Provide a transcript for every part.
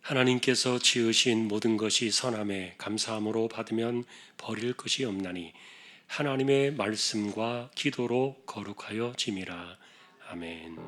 하나님께서 지으신 모든 것이 선함에 감사함으로 받으면 버릴 것이 없나니 하나님의 말씀과 기도로 거룩하여 짐이라. 아멘.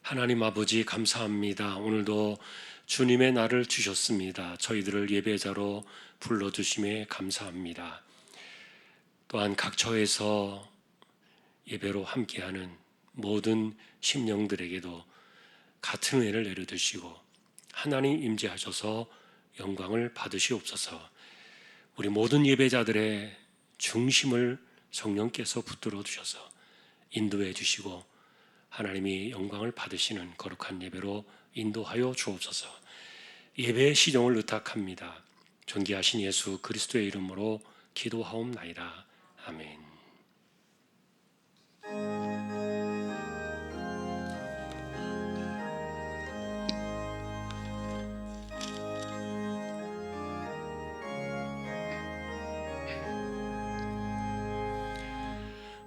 하나님 아버지 감사합니다. 오늘도 주님의 날을 주셨습니다. 저희들을 예배자로 불러주심에 감사합니다. 또한 각 처에서 예배로 함께하는 모든 심령들에게도 같은 은혜를 내려주시고 하나님 임재하셔서 영광을 받으시옵소서. 우리 모든 예배자들의 중심을 성령께서 붙들어 주셔서 인도해 주시고 하나님이 영광을 받으시는 거룩한 예배로 인도하여 주옵소서. 예배의 시종을 의탁합니다. 존귀하신 예수 그리스도의 이름으로 기도하옵나이다. 아멘.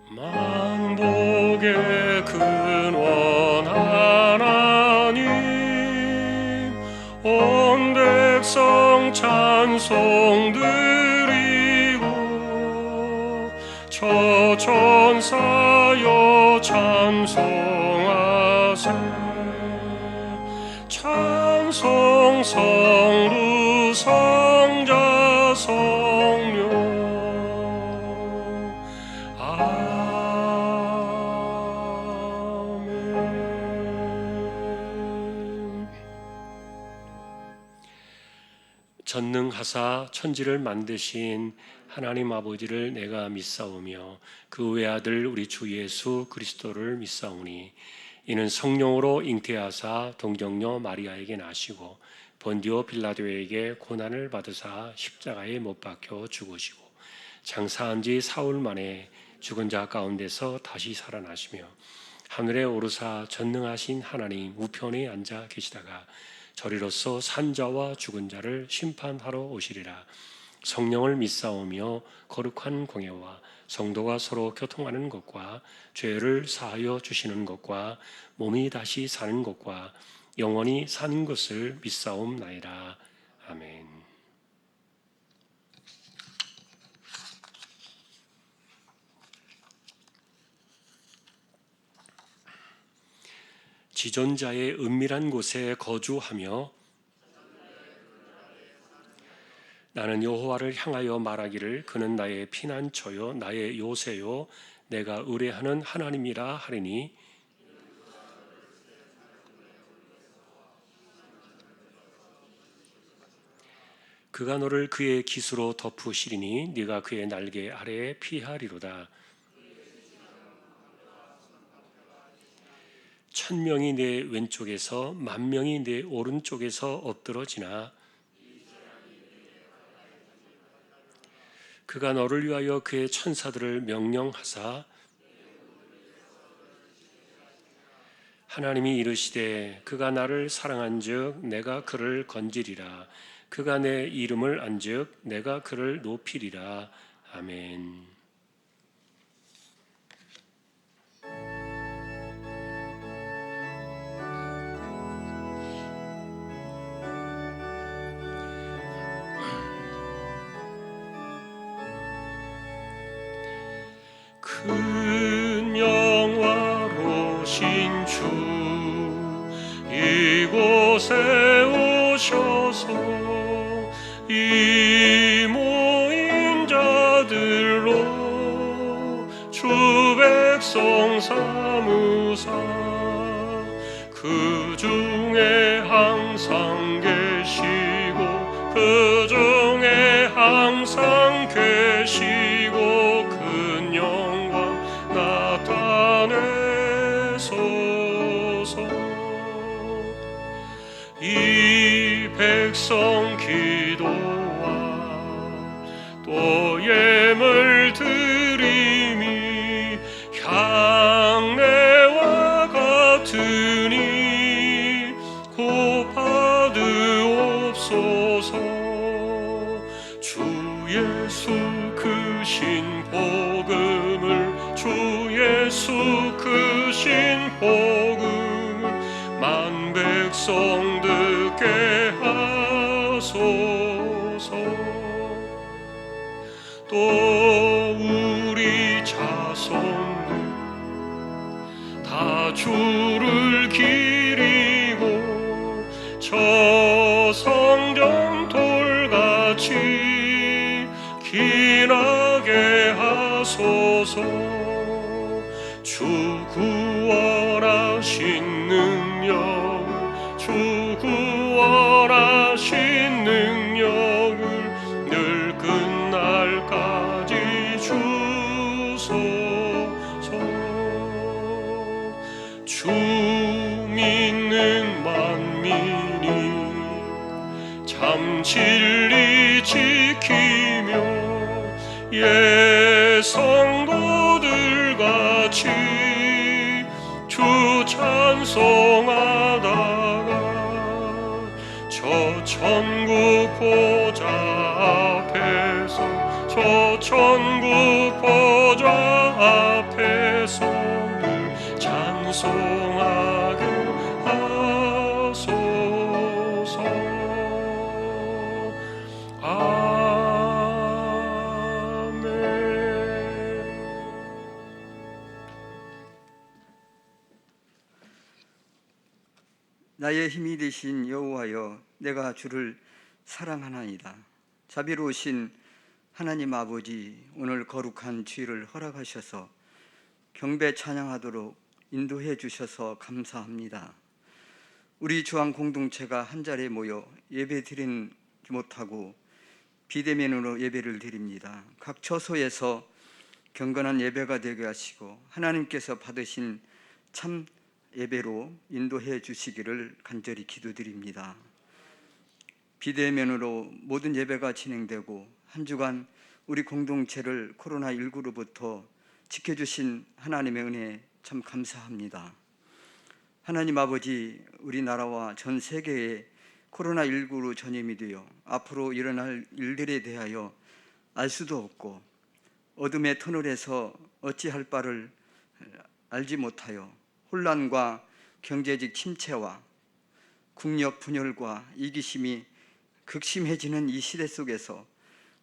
만복의 근원 하나님, 온 백성 찬송 드리고 저 천사여 찬송하세. 찬송 성루 성자 성령. 전능하사 천지를 만드신 하나님 아버지를 내가 믿사오며 그 외아들 우리 주 예수 그리스도를 믿사오니 이는 성령으로 잉태하사 동정녀 마리아에게 나시고 본디오 빌라도에게 고난을 받으사 십자가에 못 박혀 죽으시고 장사한 지 사흘 만에 죽은 자 가운데서 다시 살아나시며 하늘에 오르사 전능하신 하나님 우편에 앉아 계시다가 저리로서 산자와 죽은 자를 심판하러 오시리라. 성령을 믿사오며 거룩한 공예와 성도가 서로 교통하는 것과 죄를 사하여 주시는 것과 몸이 다시 사는 것과 영원히 사는 것을 믿사옵나이다. 아멘. 지존자의 은밀한 곳에 거주하며 나는 여호와를 향하여 말하기를 그는 나의 피난처요 나의 요새요 내가 의뢰하는 하나님이라 하리니 그가 너를 그의 기수로 덮으시리니 네가 그의 날개 아래에 피하리로다. 1000명이 내 왼쪽에서 10,000명이 내 오른쪽에서 엎드러지나 그가 너를 위하여 그의 천사들을 명령하사 하나님이 이르시되 그가 나를 사랑한즉 내가 그를 건지리라. 그가 내 이름을 안즉 내가 그를 높이리라. 아멘. 큰 영화로신 주 이곳에 오셔서 이 모인 자들로 주 백성 삼으사 그 중에 항상 계시고 그 중에 항상 계시고 큰 영광 나타내소서. 이 백성 기 또 예물 드림이 향내와 같으니 곧 받으옵소서. 주 예수 크신 복음을, 주 예수 크신 복음을 만 백성 듣게 하소서. 또 우리 자손들 다 주를 기리고 저 성전 돌같이 기나게 하소서. 주 구원하신 능력, 주 구원하신 능력을 늘 끝날까지 주소서. 주 믿는 만민이 참 진리 지키며 성도들같이 주 찬송하다가 저 천국 보좌 앞에서, 저 천국 보좌 앞에서 늘 찬송하게 하소서. 나의 힘이 되신 여호와여, 내가 주를 사랑하나이다. 자비로우신 하나님 아버지, 오늘 거룩한 주일을 허락하셔서 경배 찬양하도록 인도해 주셔서 감사합니다. 우리 주한 공동체가 한 자리에 모여 예배 드리지 못하고 비대면으로 예배를 드립니다. 각 처소에서 경건한 예배가 되게 하시고 하나님께서 받으신 참 예배로 인도해 주시기를 간절히 기도드립니다. 비대면으로 모든 예배가 진행되고 한 주간 우리 공동체를 코로나19로부터 지켜주신 하나님의 은혜에 참 감사합니다. 하나님 아버지, 우리나라와 전 세계에 코로나19로 전염이 되어 앞으로 일어날 일들에 대하여 알 수도 없고 어둠의 터널에서 어찌할 바를 알지 못하여 혼란과 경제적 침체와 국력 분열과 이기심이 극심해지는 이 시대 속에서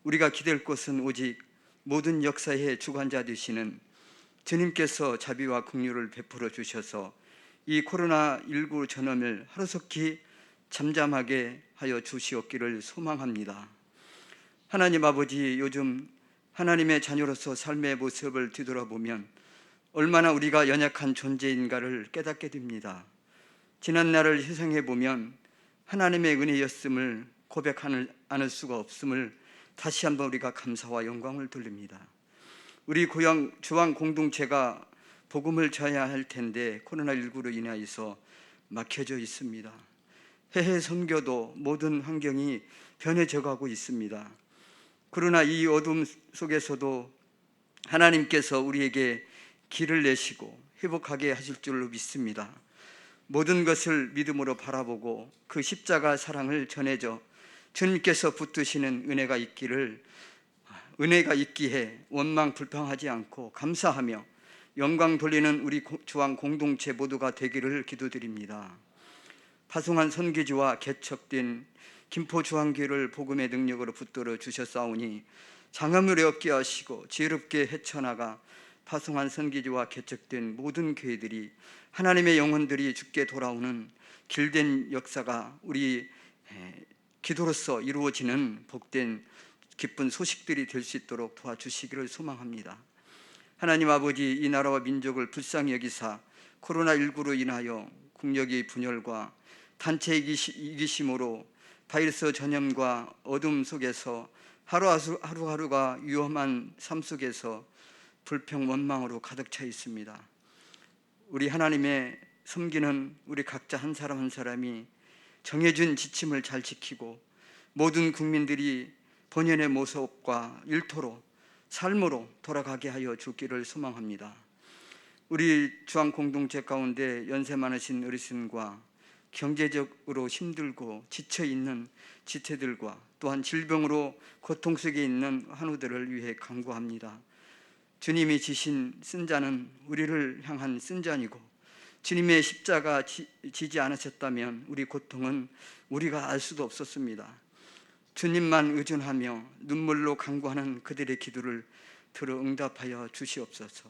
우리가 기댈 것은 오직 모든 역사의 주관자 되시는 주님께서 자비와 긍휼을 베풀어 주셔서 이 코로나19 전염을 하루속히 잠잠하게 하여 주시옵기를 소망합니다. 하나님 아버지, 요즘 하나님의 자녀로서 삶의 모습을 뒤돌아보면 얼마나 우리가 연약한 존재인가를 깨닫게 됩니다. 지난 날을 희생해 보면 하나님의 은혜였음을 고백하는 않을 수가 없음을 다시 한번 우리가 감사와 영광을 돌립니다. 우리 주한 공동체가 복음을 전해야 할 텐데 코로나19로 인하여서 막혀져 있습니다. 해외 선교도 모든 환경이 변해져 가고 있습니다. 그러나 이 어둠 속에서도 하나님께서 우리에게 길을 내시고 회복하게 하실 줄로 믿습니다. 모든 것을 믿음으로 바라보고 그 십자가 사랑을 전해져 주님께서 붙드시는 은혜가 있기에 원망 불평하지 않고 감사하며 영광 돌리는 우리 주한 공동체 모두가 되기를 기도드립니다. 파송한 선교지와 개척된 김포주한교회를 복음의 능력으로 붙들어 주셨사오니 장엄을 얻게 하시고 지혜롭게 헤쳐나가 파송한 선교지와 개척된 모든 교회들이 하나님의 영혼들이 주께 돌아오는 길된 역사가 우리 기도로서 이루어지는 복된 기쁜 소식들이 될 수 있도록 도와주시기를 소망합니다. 하나님 아버지, 이 나라와 민족을 불쌍히 여기사 코로나19로 인하여 국력의 분열과 단체 이기심으로 바이러스 전염과 어둠 속에서 하루하루가 위험한 삶 속에서 불평 원망으로 가득 차 있습니다. 우리 하나님의 섬기는 우리 각자 한 사람 한 사람이 정해진 지침을 잘 지키고 모든 국민들이 본연의 모습과 일터로 삶으로 돌아가게 하여 주기를 소망합니다. 우리 주한 공동체 가운데 연세 많으신 어르신과 경제적으로 힘들고 지쳐있는 지체들과 또한 질병으로 고통 속에 있는 환우들을 위해 간구합니다. 주님이 지신 쓴자는 우리를 향한 쓴자니고 주님의 십자가 지지 않으셨다면 우리 고통은 우리가 알 수도 없었습니다. 주님만 의존하며 눈물로 간구하는 그들의 기도를 들어 응답하여 주시옵소서.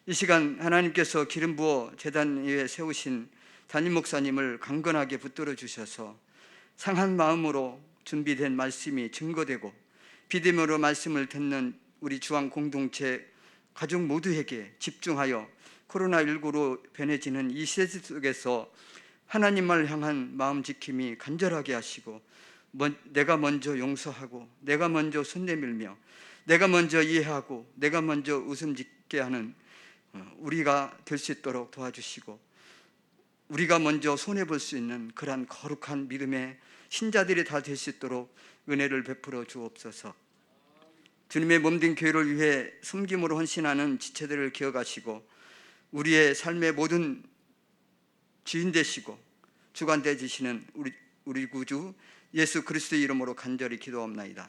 이 시간 하나님께서 기름 부어 제단 위에 세우신 담임 목사님을 강건하게 붙들어 주셔서 상한 마음으로 준비된 말씀이 증거되고 믿음으로 말씀을 듣는 우리 주한 공동체 가족 모두에게 집중하여 코로나19로 변해지는 이 시대 속에서 하나님을 향한 마음 지킴이 간절하게 하시고 내가 먼저 용서하고 내가 먼저 손 내밀며 내가 먼저 이해하고 내가 먼저 웃음 짓게 하는 우리가 될 수 있도록 도와주시고 우리가 먼저 손해볼 수 있는 그러한 거룩한 믿음의 신자들이 다 될 수 있도록 은혜를 베풀어 주옵소서. 주님의 몸된 교회를 위해 섬김으로 헌신하는 지체들을 기억하시고 우리의 삶의 모든 주인 되시고 주관 되시는 우리 구주 예수 그리스도의 이름으로 간절히 기도합나이다.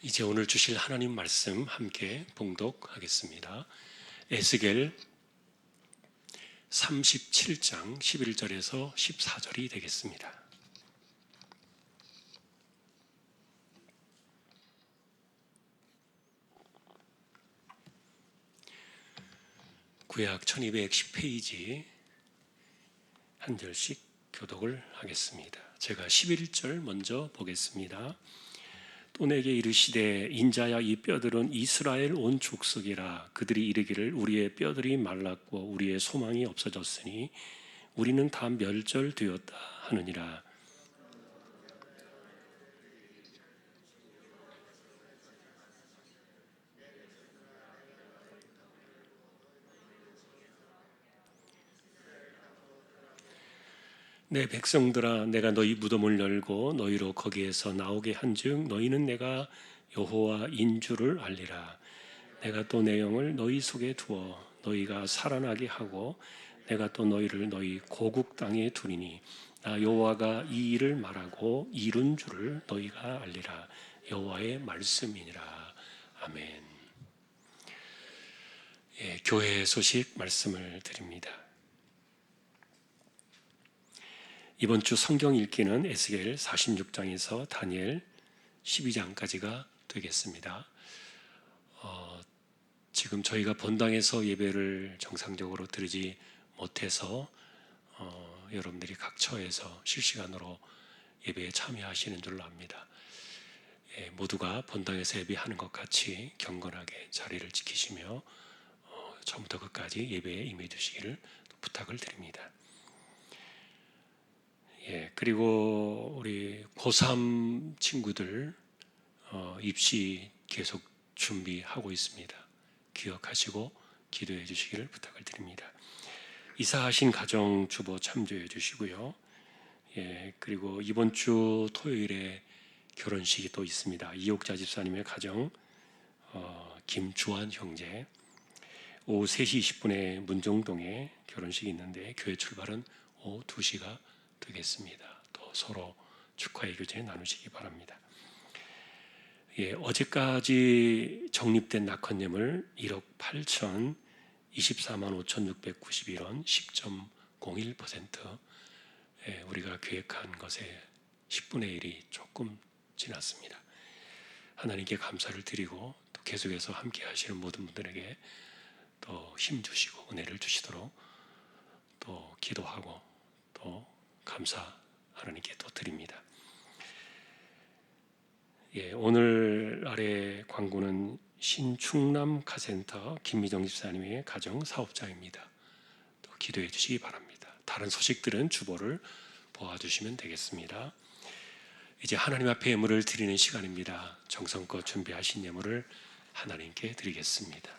이제 오늘 주실 하나님 말씀 함께 봉독하겠습니다. 에스겔 37장 11절에서 14절이 되겠습니다. 구약 1210페이지 한 절씩 교독을 하겠습니다. 제가 11절 먼저 보겠습니다. 또 내게 이르시되 인자야 이 뼈들은 이스라엘 온 족속이라. 그들이 이르기를 우리의 뼈들이 말랐고 우리의 소망이 없어졌으니 우리는 다 멸절되었다 하느니라. 내 백성들아 내가 너희 무덤을 열고 너희로 거기에서 나오게 한즉 너희는 내가 여호와인 줄을 알리라. 내가 또 내 영을 너희 속에 두어 너희가 살아나게 하고 내가 또 너희를 너희 고국 땅에 두리니 나 여호와가 이 일을 말하고 이룬 줄을 너희가 알리라. 여호와의 말씀이니라. 아멘. 교회 소식 말씀을 드립니다. 이번 주 성경 읽기는 에스겔 46장에서 다니엘 12장까지가 되겠습니다. 지금 저희가 본당에서 예배를 정상적으로 드리지 못해서 여러분들이 각 처에서 실시간으로 예배에 참여하시는 줄로 압니다. 모두가 본당에서 예배하는 것 같이 경건하게 자리를 지키시며 처음부터 끝까지 예배에 임해 주시기를 부탁을 드립니다. 그리고 우리 고3 친구들 입시 계속 준비하고 있습니다. 기억하시고 기도해 주시기를 부탁을 드립니다. 이사하신 가정 주보 참조해 주시고요. 그리고 이번 주 토요일에 결혼식이 또 있습니다. 이옥자 집사님의 가정 김주환 형제 오후 3시 20분에 문정동에 결혼식이 있는데 교회 출발은 오후 2시가 되겠습니다. 또 서로 축하의 교제 나누시기 바랍니다. 어제까지 적립된 낙헌예물 1억 8천 24만 5,691원 10.01%, 우리가 계획한 것의 10분의 1이 조금 지났습니다. 하나님께 감사를 드리고 또 계속해서 함께 하시는 모든 분들에게 또 힘 주시고 은혜를 주시도록 또 기도하고 또 감사 하나님께 또 드립니다. 오늘 아래 광고는 신충남 카센터 김미정 집사님의 가정 사업장입니다. 또 기도해 주시기 바랍니다. 다른 소식들은 주보를 보아주시면 되겠습니다. 이제 하나님 앞에 예물을 드리는 시간입니다. 정성껏 준비하신 예물을 하나님께 드리겠습니다.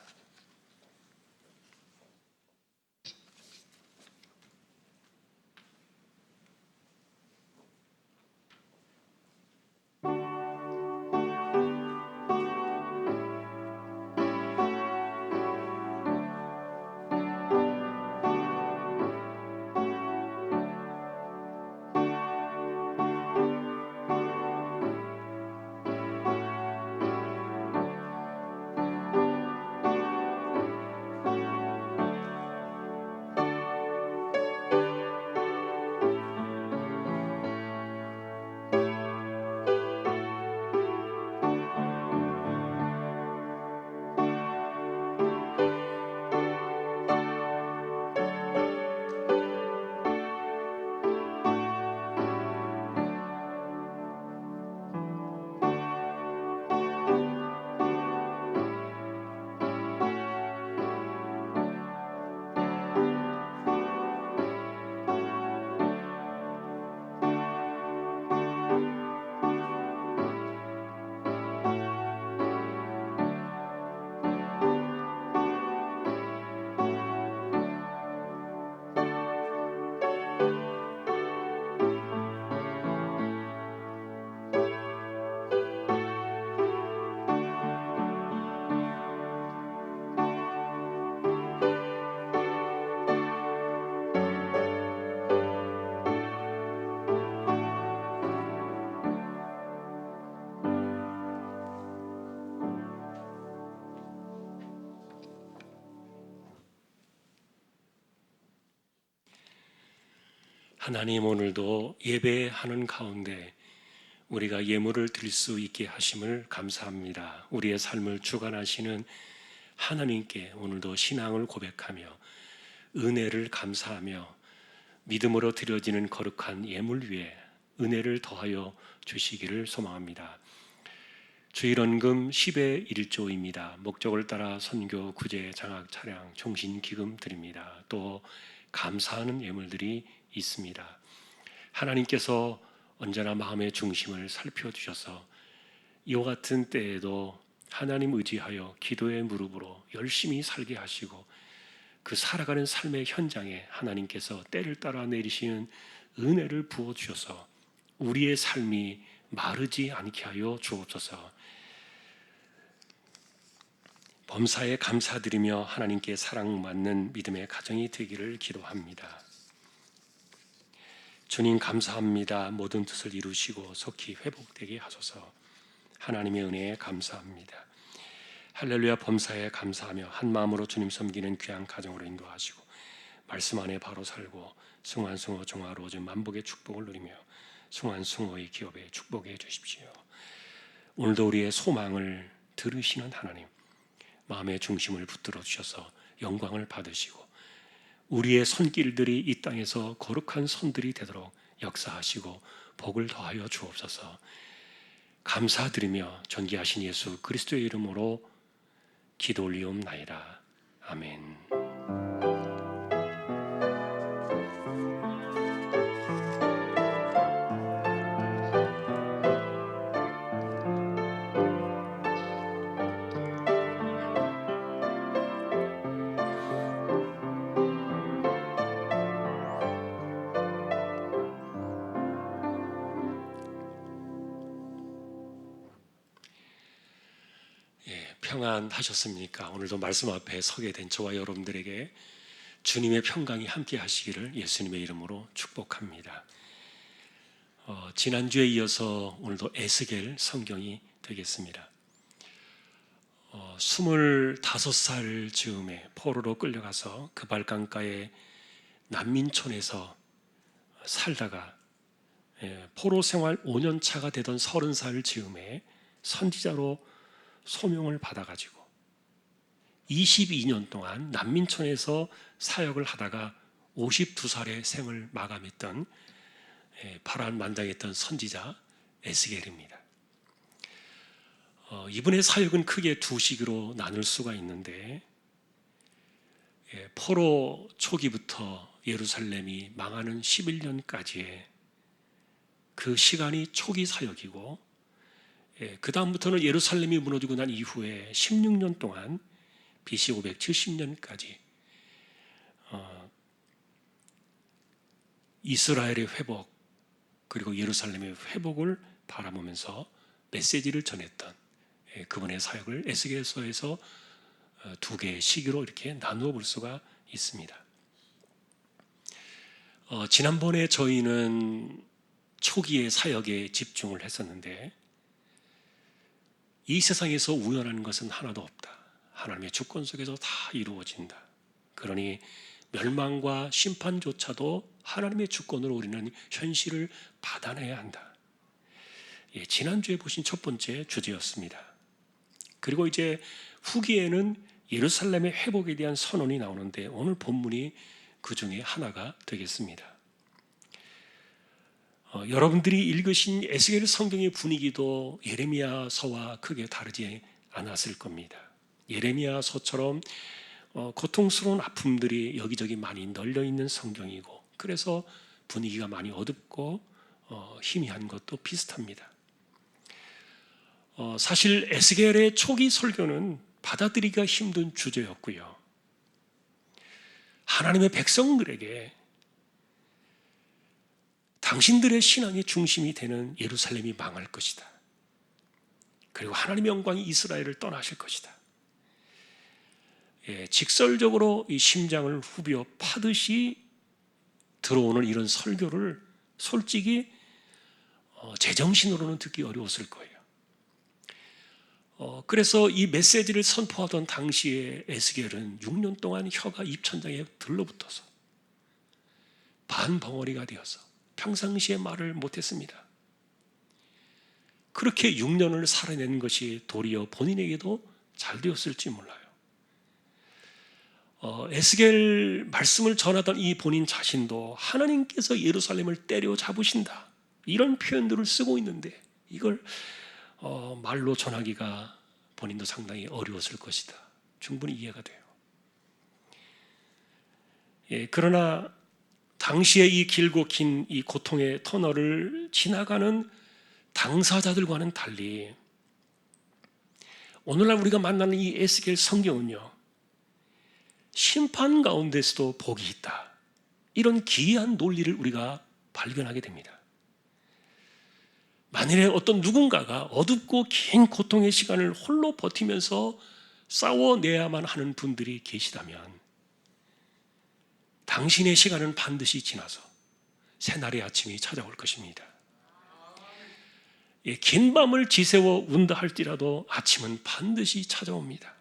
하나님, 오늘도 예배하는 가운데 우리가 예물을 드릴 수 있게 하심을 감사합니다. 우리의 삶을 주관하시는 하나님께 오늘도 신앙을 고백하며 은혜를 감사하며 믿음으로 드려지는 거룩한 예물 위에 은혜를 더하여 주시기를 소망합니다. 주일원금 10의 1조입니다. 목적을 따라 선교, 구제, 장학, 차량, 종신, 기금 드립니다. 또 감사하는 예물들이 있습니다. 하나님께서 언제나 마음의 중심을 살펴주셔서 이와 같은 때에도 하나님 의지하여 기도의 무릎으로 열심히 살게 하시고 그 살아가는 삶의 현장에 하나님께서 때를 따라 내리시는 은혜를 부어주셔서 우리의 삶이 마르지 않게 하여 주옵소서. 범사에 감사드리며 하나님께 사랑받는 믿음의 가정이 되기를 기도합니다. 주님 감사합니다. 모든 뜻을 이루시고 속히 회복되게 하소서. 하나님의 은혜에 감사합니다. 할렐루야. 범사에 감사하며 한 마음으로 주님 섬기는 귀한 가정으로 인도하시고 말씀 안에 바로 살고 승환승호 종화로즈 만복의 축복을 누리며 승환승호의 기업에 축복해 주십시오. 오늘도 우리의 소망을 들으시는 하나님, 마음의 중심을 붙들어 주셔서 영광을 받으시고 우리의 손길들이 이 땅에서 거룩한 손들이 되도록 역사하시고 복을 더하여 주옵소서. 감사드리며 존귀하신 예수 그리스도의 이름으로 기도 올리옵나이다. 아멘. 평안하셨습니까? 오늘도 말씀 앞에 서게 된 저와 여러분들에게 주님의 평강이 함께 하시기를 예수님의 이름으로 축복합니다. 지난주에 이어서 오늘도 에스겔 성경이 되겠습니다. 25살 즈음에 포로로 끌려가서 그 발강가의 난민촌에서 살다가 포로 생활 5년 차가 되던 30살 즈음에 선지자로 소명을 받아가지고 22년 동안 난민촌에서 사역을 하다가 52살의 생을 마감했던 파란만장했던 선지자 에스겔입니다. 이분의 사역은 크게 두 시기로 나눌 수가 있는데 포로 초기부터 예루살렘이 망하는 11년까지의 그 시간이 초기 사역이고, 그 다음부터는 예루살렘이 무너지고 난 이후에 16년 동안 BC 570년까지 이스라엘의 회복 그리고 예루살렘의 회복을 바라보면서 메시지를 전했던 그분의 사역을 에스겔서에서 두 개의 시기로 이렇게 나누어 볼 수가 있습니다. 지난번에 저희는 초기의 사역에 집중을 했었는데, 이 세상에서 우연한 것은 하나도 없다. 하나님의 주권 속에서 다 이루어진다. 그러니 멸망과 심판조차도 하나님의 주권으로 우리는 현실을 받아내야 한다. 지난주에 보신 첫 번째 주제였습니다. 그리고 이제 후기에는 예루살렘의 회복에 대한 선언이 나오는데, 오늘 본문이 그 중에 하나가 되겠습니다. 여러분들이 읽으신 에스겔 성경의 분위기도 예레미야서와 크게 다르지 않았을 겁니다. 예레미야서처럼 고통스러운 아픔들이 여기저기 많이 널려 있는 성경이고, 그래서 분위기가 많이 어둡고 희미한 것도 비슷합니다. 사실 에스겔의 초기 설교는 받아들이기가 힘든 주제였고요. 하나님의 백성들에게 당신들의 신앙의 중심이 되는 예루살렘이 망할 것이다. 그리고 하나님의 영광이 이스라엘을 떠나실 것이다. 직설적으로 이 심장을 후벼 파듯이 들어오는 이런 설교를 솔직히 제정신으로는 듣기 어려웠을 거예요. 그래서 이 메시지를 선포하던 당시에 에스겔은 6년 동안 혀가 입천장에 들러붙어서 반벙어리가 되어서 평상시에 말을 못했습니다. 그렇게 6년을 살아낸 것이 도리어 본인에게도 잘 되었을지 몰라요. 에스겔 말씀을 전하던 이 본인 자신도 하나님께서 예루살렘을 때려잡으신다, 이런 표현들을 쓰고 있는데, 이걸 말로 전하기가 본인도 상당히 어려웠을 것이다. 충분히 이해가 돼요. 그러나 당시에 이 길고 긴 이 고통의 터널을 지나가는 당사자들과는 달리 오늘날 우리가 만나는 이 에스겔 성경은요, 심판 가운데서도 복이 있다, 이런 기이한 논리를 우리가 발견하게 됩니다. 만일에 어떤 누군가가 어둡고 긴 고통의 시간을 홀로 버티면서 싸워내야만 하는 분들이 계시다면, 당신의 시간은 반드시 지나서 새날의 아침이 찾아올 것입니다. 긴 밤을 지새워 운다 할지라도 아침은 반드시 찾아옵니다.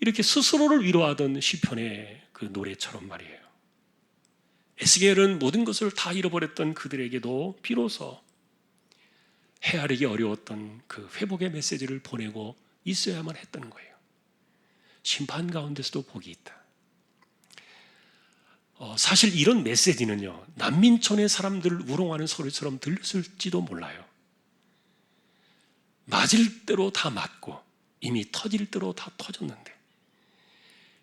이렇게 스스로를 위로하던 시편의 그 노래처럼 말이에요. 에스겔은 모든 것을 다 잃어버렸던 그들에게도 비로소 헤아리기 어려웠던 그 회복의 메시지를 보내고 있어야만 했던 거예요. 심판 가운데서도 복이 있다. 사실 이런 메시지는요, 난민촌의 사람들을 우롱하는 소리처럼 들렸을지도 몰라요. 맞을 대로 다 맞고 이미 터질 대로 다 터졌는데,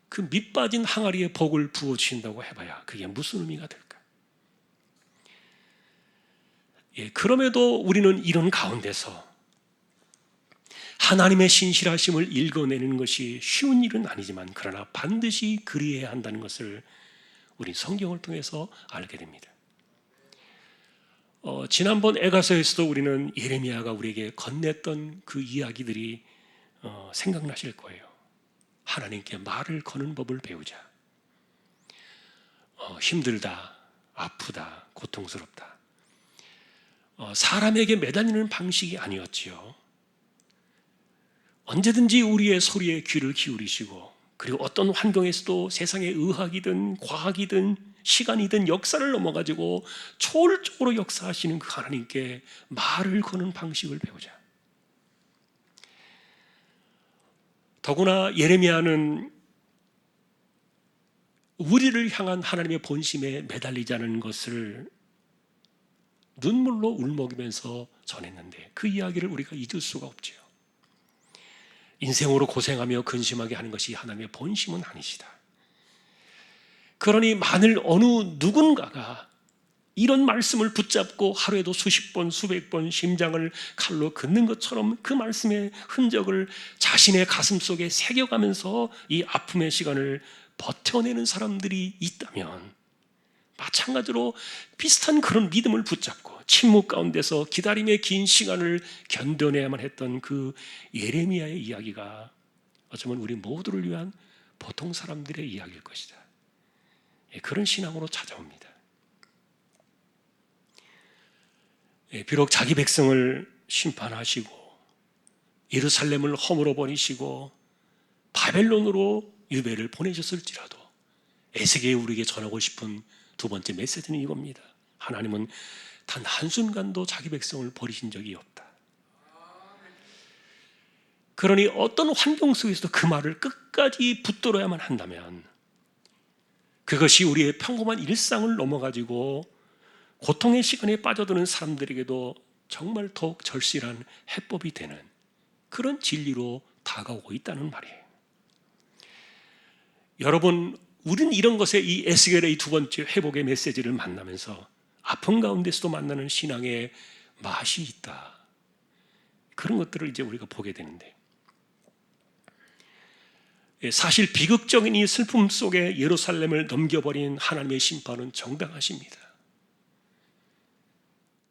그 밑빠진 항아리에 복을 부어주신다고 해봐야 그게 무슨 의미가 될까? 그럼에도 우리는 이런 가운데서 하나님의 신실하심을 읽어내는 것이 쉬운 일은 아니지만, 그러나 반드시 그리해야 한다는 것을 우리 성경을 통해서 알게 됩니다. 지난번 에가서에서도 우리는 예레미야가 우리에게 건넸던 그 이야기들이 생각나실 거예요. 하나님께 말을 거는 법을 배우자. 힘들다, 아프다, 고통스럽다. 사람에게 매달리는 방식이 아니었지요. 언제든지 우리의 소리에 귀를 기울이시고, 그리고 어떤 환경에서도 세상의 의학이든 과학이든 시간이든 역사를 넘어가지고 초월적으로 역사하시는 그 하나님께 말을 거는 방식을 배우자. 더구나 예레미야는 우리를 향한 하나님의 본심에 매달리지 않은 것을 눈물로 울먹이면서 전했는데, 그 이야기를 우리가 잊을 수가 없지요. 인생으로 고생하며 근심하게 하는 것이 하나님의 본심은 아니시다. 그러니 만일 어느 누군가가 이런 말씀을 붙잡고 하루에도 수십 번, 수백 번 심장을 칼로 긋는 것처럼 그 말씀의 흔적을 자신의 가슴 속에 새겨가면서 이 아픔의 시간을 버텨내는 사람들이 있다면, 마찬가지로 비슷한 그런 믿음을 붙잡고 침묵 가운데서 기다림의 긴 시간을 견뎌내야만 했던 그 예레미야의 이야기가 어쩌면 우리 모두를 위한 보통 사람들의 이야기일 것이다. 그런 신앙으로 찾아옵니다. 비록 자기 백성을 심판하시고 예루살렘을 허물어 버리시고 바벨론으로 유배를 보내셨을지라도 에스겔이 우리에게 전하고 싶은 두 번째 메시지는 이겁니다. 하나님은 단 한순간도 자기 백성을 버리신 적이 없다. 그러니 어떤 환경 속에서도 그 말을 끝까지 붙들어야만 한다면 그것이 우리의 평범한 일상을 넘어가지고 고통의 시간에 빠져드는 사람들에게도 정말 더욱 절실한 해법이 되는 그런 진리로 다가오고 있다는 말이에요. 여러분, 우리는 이런 것에 이 에스겔의 두 번째 회복의 메시지를 만나면서 아픔 가운데서도 만나는 신앙의 맛이 있다. 그런 것들을 이제 우리가 보게 되는데, 사실 비극적인 이 슬픔 속에 예루살렘을 넘겨버린 하나님의 심판은 정당하십니다.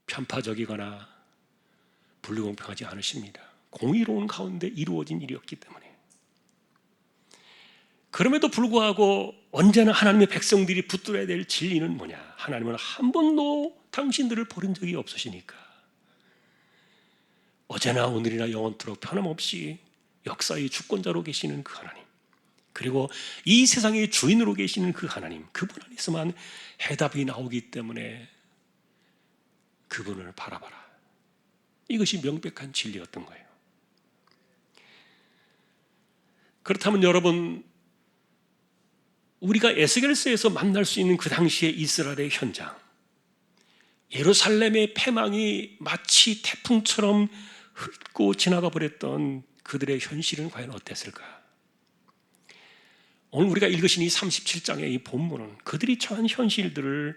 편파적이거나 불공평하지 않으십니다. 공의로운 가운데 이루어진 일이었기 때문에. 그럼에도 불구하고 언제나 하나님의 백성들이 붙들어야 될 진리는 뭐냐? 하나님은 한 번도 당신들을 버린 적이 없으시니까 어제나 오늘이나 영원토록 변함없이 역사의 주권자로 계시는 그 하나님, 그리고 이 세상의 주인으로 계시는 그 하나님, 그분 안에서만 해답이 나오기 때문에 그분을 바라봐라. 이것이 명백한 진리였던 거예요. 그렇다면 여러분, 우리가 에스겔서에서 만날 수 있는 그 당시의 이스라엘의 현장, 예루살렘의 패망이 마치 태풍처럼 훑고 지나가 버렸던 그들의 현실은 과연 어땠을까? 오늘 우리가 읽으신 이 37장의 이 본문은 그들이 처한 현실들을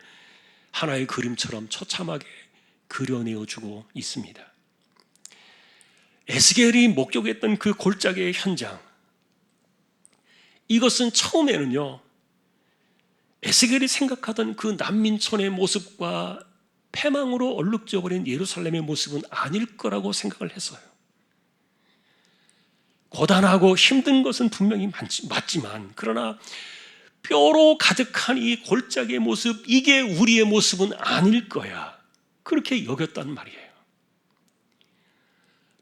하나의 그림처럼 처참하게 그려내어주고 있습니다. 에스겔이 목격했던 그 골짜기의 현장, 이것은 처음에는요, 에스겔이 생각하던 그 난민촌의 모습과 패망으로 얼룩져버린 예루살렘의 모습은 아닐 거라고 생각을 했어요. 고단하고 힘든 것은 분명히 맞지만, 그러나 뼈로 가득한 이 골짜기의 모습, 이게 우리의 모습은 아닐 거야, 그렇게 여겼단 말이에요.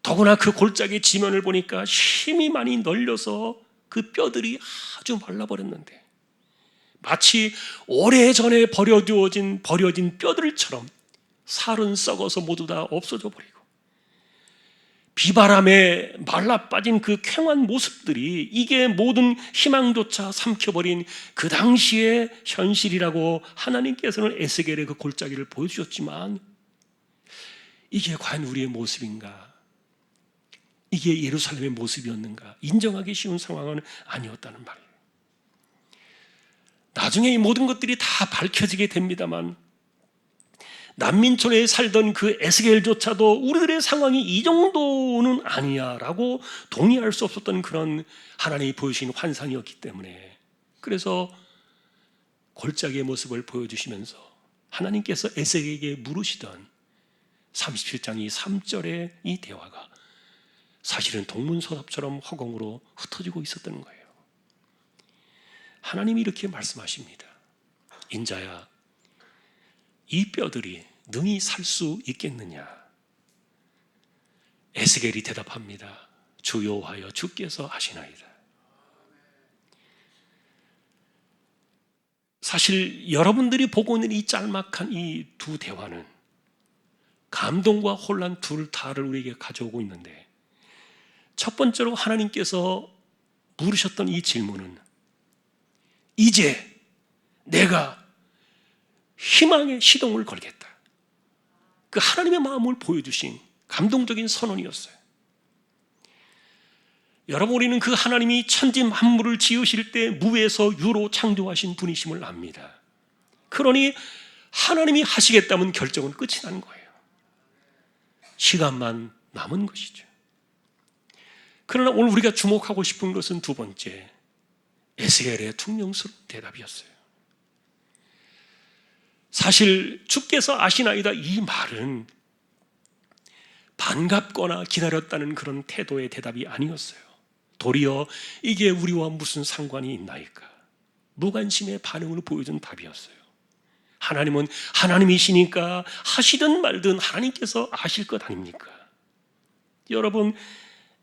더구나 그 골짜기 지면을 보니까 힘이 많이 널려서 그 뼈들이 아주 말라버렸는데, 마치 오래전에 버려진 뼈들처럼 살은 썩어서 모두 다 없어져 버리고, 비바람에 말라빠진 그 쾌한 모습들이 이게 모든 희망조차 삼켜버린 그 당시의 현실이라고 하나님께서는 에스겔의 그 골짜기를 보여주셨지만, 이게 과연 우리의 모습인가? 이게 예루살렘의 모습이었는가? 인정하기 쉬운 상황은 아니었다는 말이에요. 나중에 이 모든 것들이 다 밝혀지게 됩니다만, 난민촌에 살던 그 에스겔조차도 우리들의 상황이 이 정도는 아니야 라고 동의할 수 없었던 그런 하나님이 보여주신 환상이었기 때문에, 그래서 골짜기의 모습을 보여주시면서 하나님께서 에스겔에게 물으시던 37장 3절의 이 대화가 사실은 동문서답처럼 허공으로 흩어지고 있었던 거예요. 하나님이 이렇게 말씀하십니다. 인자야, 이 뼈들이 능히 살 수 있겠느냐? 에스겔이 대답합니다. 주 여호와여, 주께서 아시나이다. 사실 여러분들이 보고 있는 이 짤막한 이 두 대화는 감동과 혼란 둘 다를 우리에게 가져오고 있는데, 첫 번째로 하나님께서 물으셨던 이 질문은 이제 내가 희망의 시동을 걸겠다, 그 하나님의 마음을 보여주신 감동적인 선언이었어요. 여러분, 우리는 그 하나님이 천지 만물을 지으실 때 무에서 유로 창조하신 분이심을 압니다. 그러니 하나님이 하시겠다면 결정은 끝이 난 거예요. 시간만 남은 것이죠. 그러나 오늘 우리가 주목하고 싶은 것은 두 번째, 에스겔의 퉁명스러운 대답이었어요. 사실 주께서 아시나이다 이 말은 반갑거나 기다렸다는 그런 태도의 대답이 아니었어요. 도리어 이게 우리와 무슨 상관이 있나이까? 무관심의 반응을 보여준 답이었어요. 하나님은 하나님이시니까 하시든 말든 하나님께서 아실 것 아닙니까? 여러분,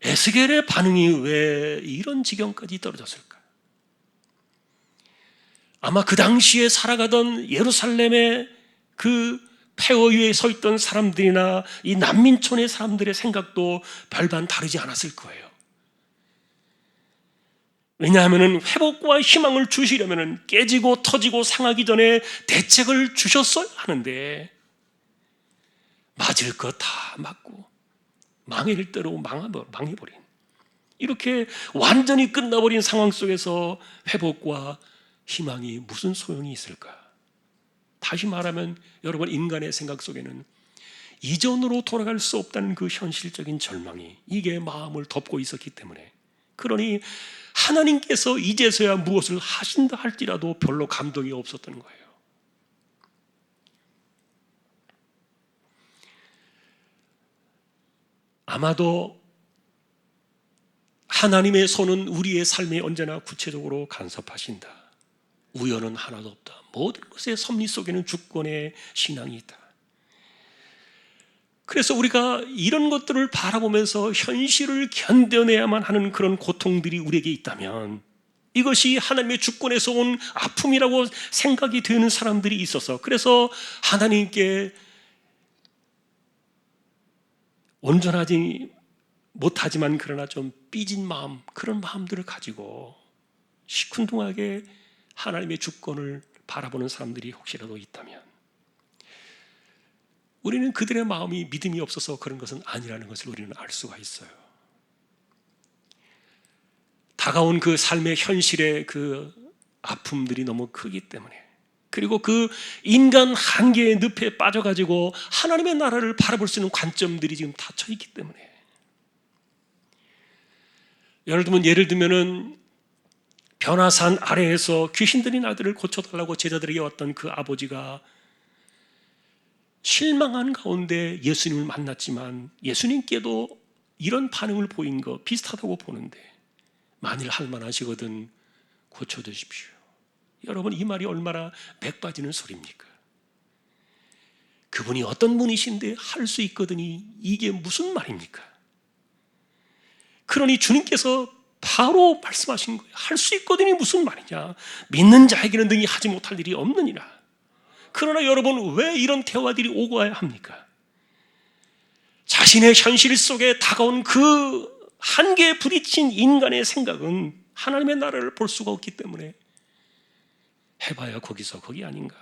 에스겔의 반응이 왜 이런 지경까지 떨어졌을까? 아마 그 당시에 살아가던 예루살렘의 그 폐허 위에 서 있던 사람들이나 이 난민촌의 사람들의 생각도 별반 다르지 않았을 거예요. 왜냐하면 회복과 희망을 주시려면 깨지고 터지고 상하기 전에 대책을 주셨어야 하는데 맞을 것 다 맞고 망할 대로 망해버린, 이렇게 완전히 끝나버린 상황 속에서 회복과 희망이 무슨 소용이 있을까? 다시 말하면 여러분, 인간의 생각 속에는 이전으로 돌아갈 수 없다는 그 현실적인 절망이 이게 마음을 덮고 있었기 때문에, 그러니 하나님께서 이제서야 무엇을 하신다 할지라도 별로 감동이 없었던 거예요. 아마도 하나님의 손은 우리의 삶에 언제나 구체적으로 간섭하신다. 우연은 하나도 없다. 모든 것의 섭리 속에는 주권의 신앙이 있다. 그래서 우리가 이런 것들을 바라보면서 현실을 견뎌내야만 하는 그런 고통들이 우리에게 있다면, 이것이 하나님의 주권에서 온 아픔이라고 생각이 되는 사람들이 있어서, 그래서 하나님께 온전하지 못하지만 그러나 좀 삐진 마음, 그런 마음들을 가지고 시큰둥하게 하나님의 주권을 바라보는 사람들이 혹시라도 있다면, 우리는 그들의 마음이 믿음이 없어서 그런 것은 아니라는 것을 우리는 알 수가 있어요. 다가온 그 삶의 현실의 그 아픔들이 너무 크기 때문에, 그리고 그 인간 한계의 늪에 빠져가지고 하나님의 나라를 바라볼 수 있는 관점들이 지금 닫혀 있기 때문에, 예를 들면은 변화산 아래에서 귀신 들린 아들을 고쳐달라고 제자들에게 왔던 그 아버지가 실망한 가운데 예수님을 만났지만, 예수님께도 이런 반응을 보인 거 비슷하다고 보는데, 만일 할 만하시거든 고쳐주십시오. 여러분, 이 말이 얼마나 맥 빠지는 소리입니까? 그분이 어떤 분이신데 할 수 있거든이 이게 무슨 말입니까? 그러니 주님께서 바로 말씀하신 거예요. 할 수 있거든이 무슨 말이냐? 믿는 자에게는 능히 하지 못할 일이 없느니라. 그러나 여러분, 왜 이런 대화들이 오고 와야 합니까? 자신의 현실 속에 다가온 그 한계에 부딪힌 인간의 생각은 하나님의 나라를 볼 수가 없기 때문에 해봐야 거기서 거기 아닌가.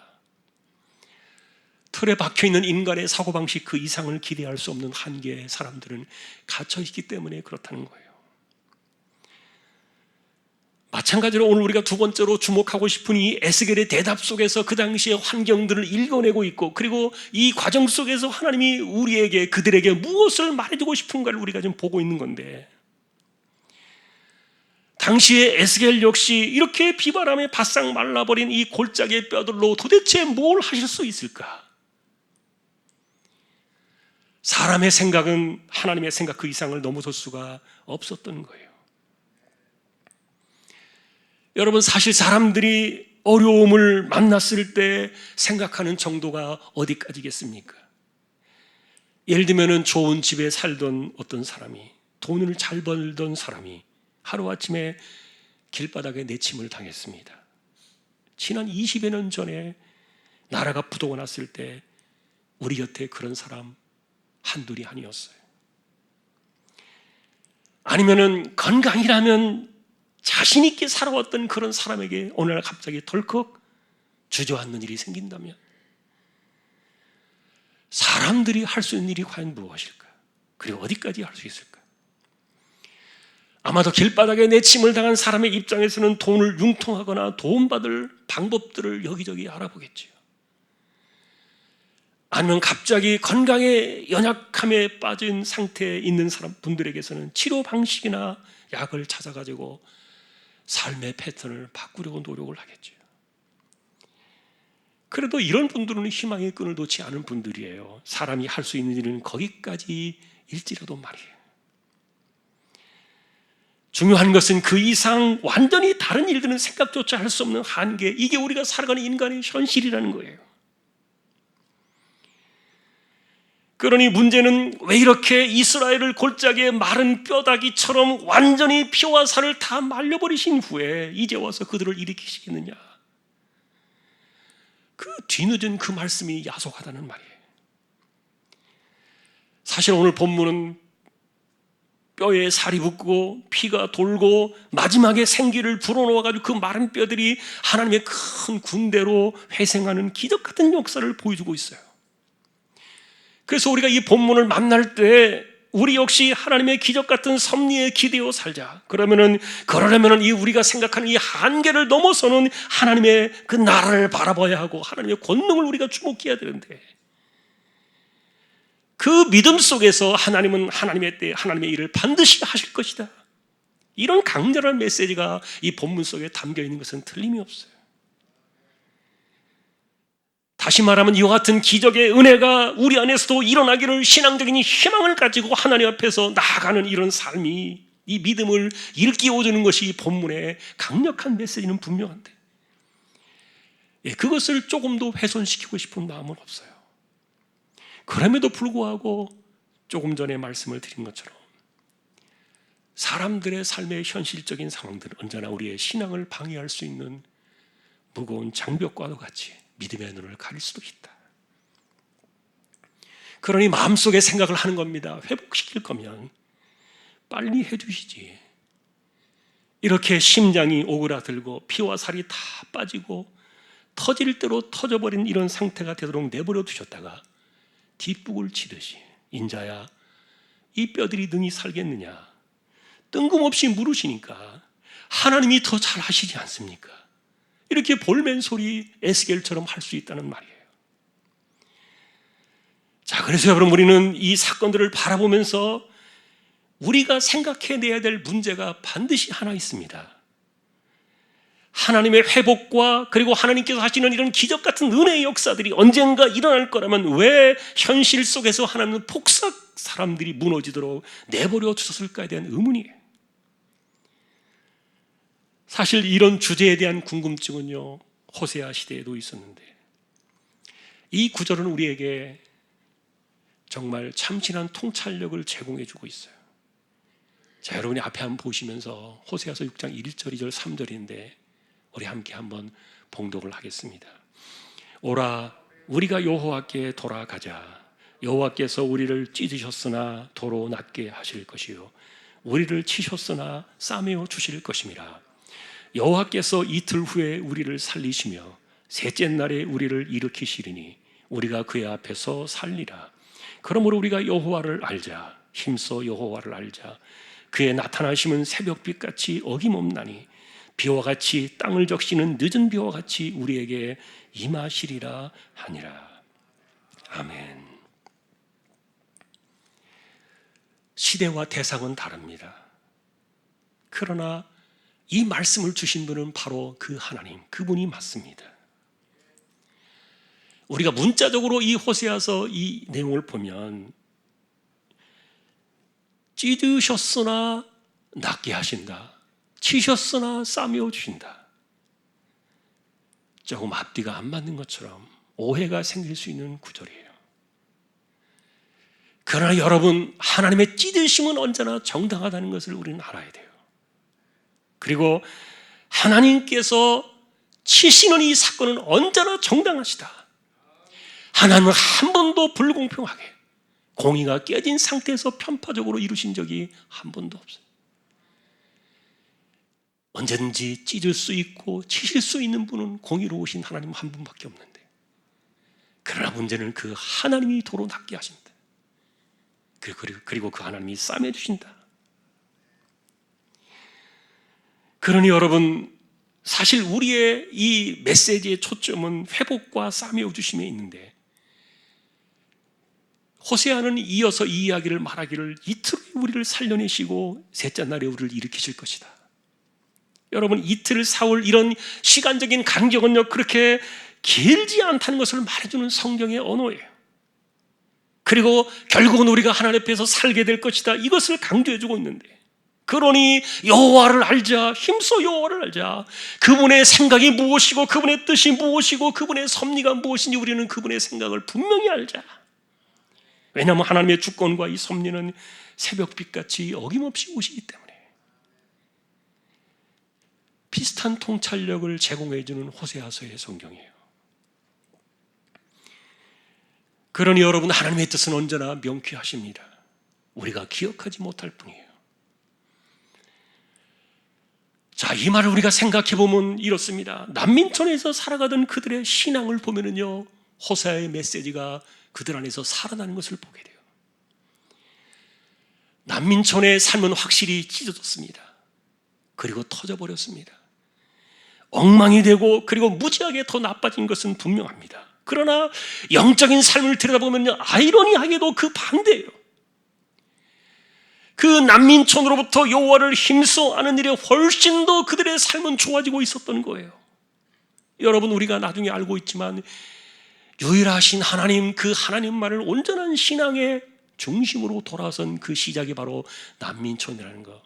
틀에 박혀있는 인간의 사고방식 그 이상을 기대할 수 없는 한계의 사람들은 갇혀있기 때문에 그렇다는 거예요. 마찬가지로 오늘 우리가 두 번째로 주목하고 싶은 이 에스겔의 대답 속에서 그 당시의 환경들을 읽어내고 있고, 그리고 이 과정 속에서 하나님이 우리에게, 그들에게 무엇을 말해주고 싶은가를 우리가 지금 보고 있는 건데, 당시의 에스겔 역시 이렇게 비바람에 바싹 말라버린 이 골짜기의 뼈들로 도대체 뭘 하실 수 있을까? 사람의 생각은 하나님의 생각 그 이상을 넘어설 수가 없었던 거예요. 여러분, 사실 사람들이 어려움을 만났을 때 생각하는 정도가 어디까지겠습니까? 예를 들면 좋은 집에 살던 어떤 사람이, 돈을 잘 벌던 사람이 하루아침에 길바닥에 내침을 당했습니다. 지난 20여 년 전에 나라가 부도가 났을 때 우리 곁에 그런 사람 한둘이 아니었어요. 아니면은 건강이라면 자신 있게 살아왔던 그런 사람에게 어느 날 갑자기 덜컥 주저앉는 일이 생긴다면, 사람들이 할 수 있는 일이 과연 무엇일까? 그리고 어디까지 할 수 있을까? 아마도 길바닥에 내침을 당한 사람의 입장에서는 돈을 융통하거나 도움받을 방법들을 여기저기 알아보겠지요. 아니면 갑자기 건강의 연약함에 빠진 상태에 있는 사람 분들에게서는 치료 방식이나 약을 찾아가지고 삶의 패턴을 바꾸려고 노력을 하겠죠. 그래도 이런 분들은 희망의 끈을 놓지 않은 분들이에요. 사람이 할 수 있는 일은 거기까지 일지라도 말이에요. 중요한 것은 그 이상 완전히 다른 일들은 생각조차 할 수 없는 한계, 이게 우리가 살아가는 인간의 현실이라는 거예요. 그러니 문제는 왜 이렇게 이스라엘을 골짜기에 마른 뼈다귀처럼 완전히 피와 살을 다 말려버리신 후에 이제 와서 그들을 일으키시겠느냐? 그 뒤늦은 그 말씀이 야속하다는 말이에요. 사실 오늘 본문은 뼈에 살이 붙고 피가 돌고 마지막에 생기를 불어넣어가지고 그 마른 뼈들이 하나님의 큰 군대로 회생하는 기적 같은 역사를 보여주고 있어요. 그래서 우리가 이 본문을 만날 때 우리 역시 하나님의 기적 같은 섭리에 기대어 살자. 그러려면은 이 우리가 생각하는 이 한계를 넘어서는 하나님의 그 나라를 바라봐야 하고 하나님의 권능을 우리가 주목해야 되는데, 그 믿음 속에서 하나님은 하나님의 때 하나님의 일을 반드시 하실 것이다. 이런 강렬한 메시지가 이 본문 속에 담겨 있는 것은 틀림이 없어요. 다시 말하면 이와 같은 기적의 은혜가 우리 안에서도 일어나기를 신앙적인 희망을 가지고 하나님 앞에서 나아가는 이런 삶이, 이 믿음을 일깨워주는 것이 이 본문의 강력한 메시지는 분명한데, 그것을 조금도 훼손시키고 싶은 마음은 없어요. 그럼에도 불구하고 조금 전에 말씀을 드린 것처럼 사람들의 삶의 현실적인 상황들은 언제나 우리의 신앙을 방해할 수 있는 무거운 장벽과도 같이 믿음의 눈을 가릴 수도 있다. 그러니 마음속에 생각을 하는 겁니다. 회복시킬 거면 빨리 해주시지. 이렇게 심장이 오그라들고 피와 살이 다 빠지고 터질 대로 터져버린 이런 상태가 되도록 내버려 두셨다가 뒷북을 치듯이, 인자야 이 뼈들이 능히 살겠느냐, 뜬금없이 물으시니까 하나님이 더 잘 하시지 않습니까? 이렇게 볼멘 소리 에스겔처럼 할 수 있다는 말이에요. 자, 그래서 여러분, 우리는 이 사건들을 바라보면서 우리가 생각해내야 될 문제가 반드시 하나 있습니다. 하나님의 회복과 그리고 하나님께서 하시는 이런 기적 같은 은혜의 역사들이 언젠가 일어날 거라면 왜 현실 속에서 하나님은 폭삭 사람들이 무너지도록 내버려 두셨을까에 대한 의문이에요. 사실 이런 주제에 대한 궁금증은요, 호세아 시대에도 있었는데, 이 구절은 우리에게 정말 참신한 통찰력을 제공해 주고 있어요. 자, 여러분이 앞에 한번 보시면서 호세아서 6장 1절, 2절, 3절인데 우리 함께 한번 봉독을 하겠습니다. 오라, 우리가 여호와께 돌아가자. 여호와께서 우리를 찢으셨으나 도로 낫게 하실 것이요 우리를 치셨으나 싸매어 주실 것임이라. 여호와께서 이틀 후에 우리를 살리시며 셋째 날에 우리를 일으키시리니 우리가 그의 앞에서 살리라. 그러므로 우리가 여호와를 알자. 힘써 여호와를 알자. 그의 나타나심은 새벽빛같이 어김없나니 비와 같이 땅을 적시는 늦은 비와 같이 우리에게 임하시리라 하니라. 아멘. 시대와 대상은 다릅니다. 그러나 이 말씀을 주신 분은 바로 그 하나님, 그분이 맞습니다. 우리가 문자적으로 이 호세아서 이 내용을 보면 찢으셨으나 낫게 하신다, 치셨으나 싸매어 주신다, 조금 앞뒤가 안 맞는 것처럼 오해가 생길 수 있는 구절이에요. 그러나 여러분, 하나님의 찢으심은 언제나 정당하다는 것을 우리는 알아야 돼요. 그리고 하나님께서 치시는 이 사건은 언제나 정당하시다. 하나님은 한 번도 불공평하게 공의가 깨진 상태에서 편파적으로 이루신 적이 한 번도 없어요. 언제든지 찢을 수 있고 치실 수 있는 분은 공의로우신 하나님 한 분밖에 없는데, 그러나 문제는 그 하나님이 도로 낫게 하신다. 그리고 그 하나님이 싸매주신다. 그러니 여러분, 사실 우리의 이 메시지의 초점은 회복과 싸매어 주심에 있는데, 호세아는 이어서 이 이야기를 말하기를 이틀 후에 우리를 살려내시고 셋째 날에 우리를 일으키실 것이다. 여러분, 이틀, 사흘 이런 시간적인 간격은요 그렇게 길지 않다는 것을 말해주는 성경의 언어예요. 그리고 결국은 우리가 하나님 앞에서 살게 될 것이다, 이것을 강조해주고 있는데, 그러니 여호와를 알자, 힘써 여호와를 알자. 그분의 생각이 무엇이고 그분의 뜻이 무엇이고 그분의 섭리가 무엇인지 우리는 그분의 생각을 분명히 알자. 왜냐하면 하나님의 주권과 이 섭리는 새벽빛같이 어김없이 오시기 때문에. 비슷한 통찰력을 제공해 주는 호세아서의 성경이에요. 그러니 여러분, 하나님의 뜻은 언제나 명쾌하십니다. 우리가 기억하지 못할 뿐이에요. 자, 이 말을 우리가 생각해 보면 이렇습니다. 난민촌에서 살아가던 그들의 신앙을 보면은요, 호세아의 메시지가 그들 안에서 살아나는 것을 보게 돼요. 난민촌의 삶은 확실히 찢어졌습니다. 그리고 터져버렸습니다. 엉망이 되고 그리고 무지하게 더 나빠진 것은 분명합니다. 그러나 영적인 삶을 들여다보면요, 아이러니하게도 그 반대예요. 그 난민촌으로부터 여호와를 힘써 아는 일에 훨씬 더 그들의 삶은 좋아지고 있었던 거예요. 여러분, 우리가 나중에 알고 있지만 유일하신 하나님, 그 하나님만을 온전한 신앙의 중심으로 돌아선 그 시작이 바로 난민촌이라는 거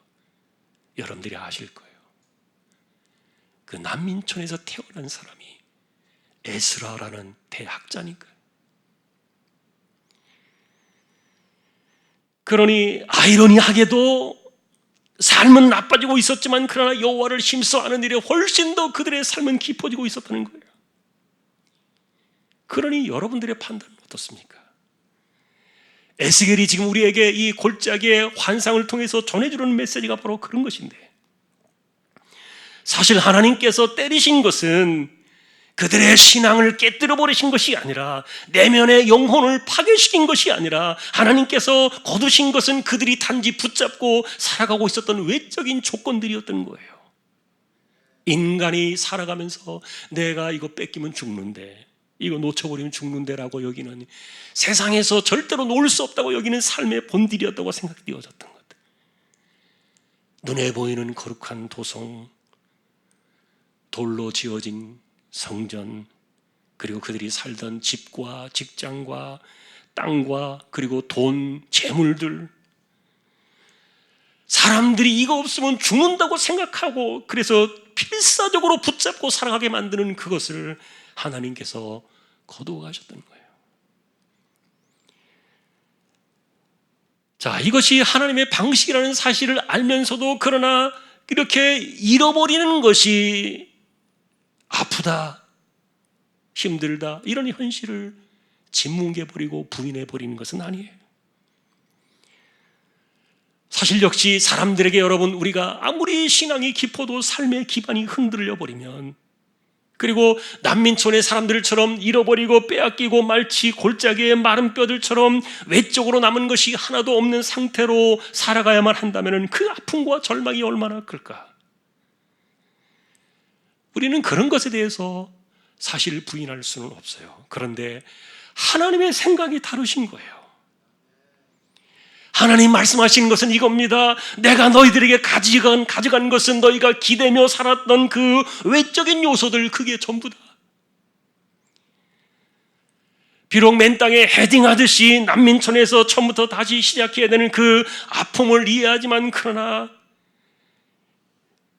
여러분들이 아실 거예요. 그 난민촌에서 태어난 사람이 에스라라는 대학자니까요. 그러니 아이러니하게도 삶은 나빠지고 있었지만 그러나 여호와를 힘써 아는 일에 훨씬 더 그들의 삶은 깊어지고 있었다는 거예요. 그러니 여러분들의 판단은 어떻습니까? 에스겔이 지금 우리에게 이 골짜기의 환상을 통해서 전해주는 메시지가 바로 그런 것인데, 사실 하나님께서 때리신 것은 그들의 신앙을 깨뜨려 버리신 것이 아니라, 내면의 영혼을 파괴시킨 것이 아니라, 하나님께서 거두신 것은 그들이 단지 붙잡고 살아가고 있었던 외적인 조건들이었던 거예요. 인간이 살아가면서 내가 이거 뺏기면 죽는데, 이거 놓쳐버리면 죽는데라고 여기는, 세상에서 절대로 놓을 수 없다고 여기는 삶의 본질이었다고 생각되어졌던 것. 눈에 보이는 거룩한 도성, 돌로 지어진 성전, 그리고 그들이 살던 집과 직장과 땅과 그리고 돈, 재물들, 사람들이 이거 없으면 죽는다고 생각하고 그래서 필사적으로 붙잡고 살아가게 만드는 그것을 하나님께서 거두어 가셨던 거예요. 자, 이것이 하나님의 방식이라는 사실을 알면서도 그러나 이렇게 잃어버리는 것이 아프다, 힘들다, 이런 현실을 짓뭉개버리고 부인해버리는 것은 아니에요. 사실 역시 사람들에게, 여러분, 우리가 아무리 신앙이 깊어도 삶의 기반이 흔들려버리면, 그리고 난민촌의 사람들처럼 잃어버리고 빼앗기고 말치 골짜기의 마른 뼈들처럼 외적으로 남은 것이 하나도 없는 상태로 살아가야만 한다면 그 아픔과 절망이 얼마나 클까? 우리는 그런 것에 대해서 사실 부인할 수는 없어요. 그런데 하나님의 생각이 다르신 거예요. 하나님 말씀하시는 것은 이겁니다. 내가 너희들에게 가져간 것은 너희가 기대며 살았던 그 외적인 요소들, 그게 전부다. 비록 맨 땅에 헤딩하듯이 난민촌에서 처음부터 다시 시작해야 되는 그 아픔을 이해하지만, 그러나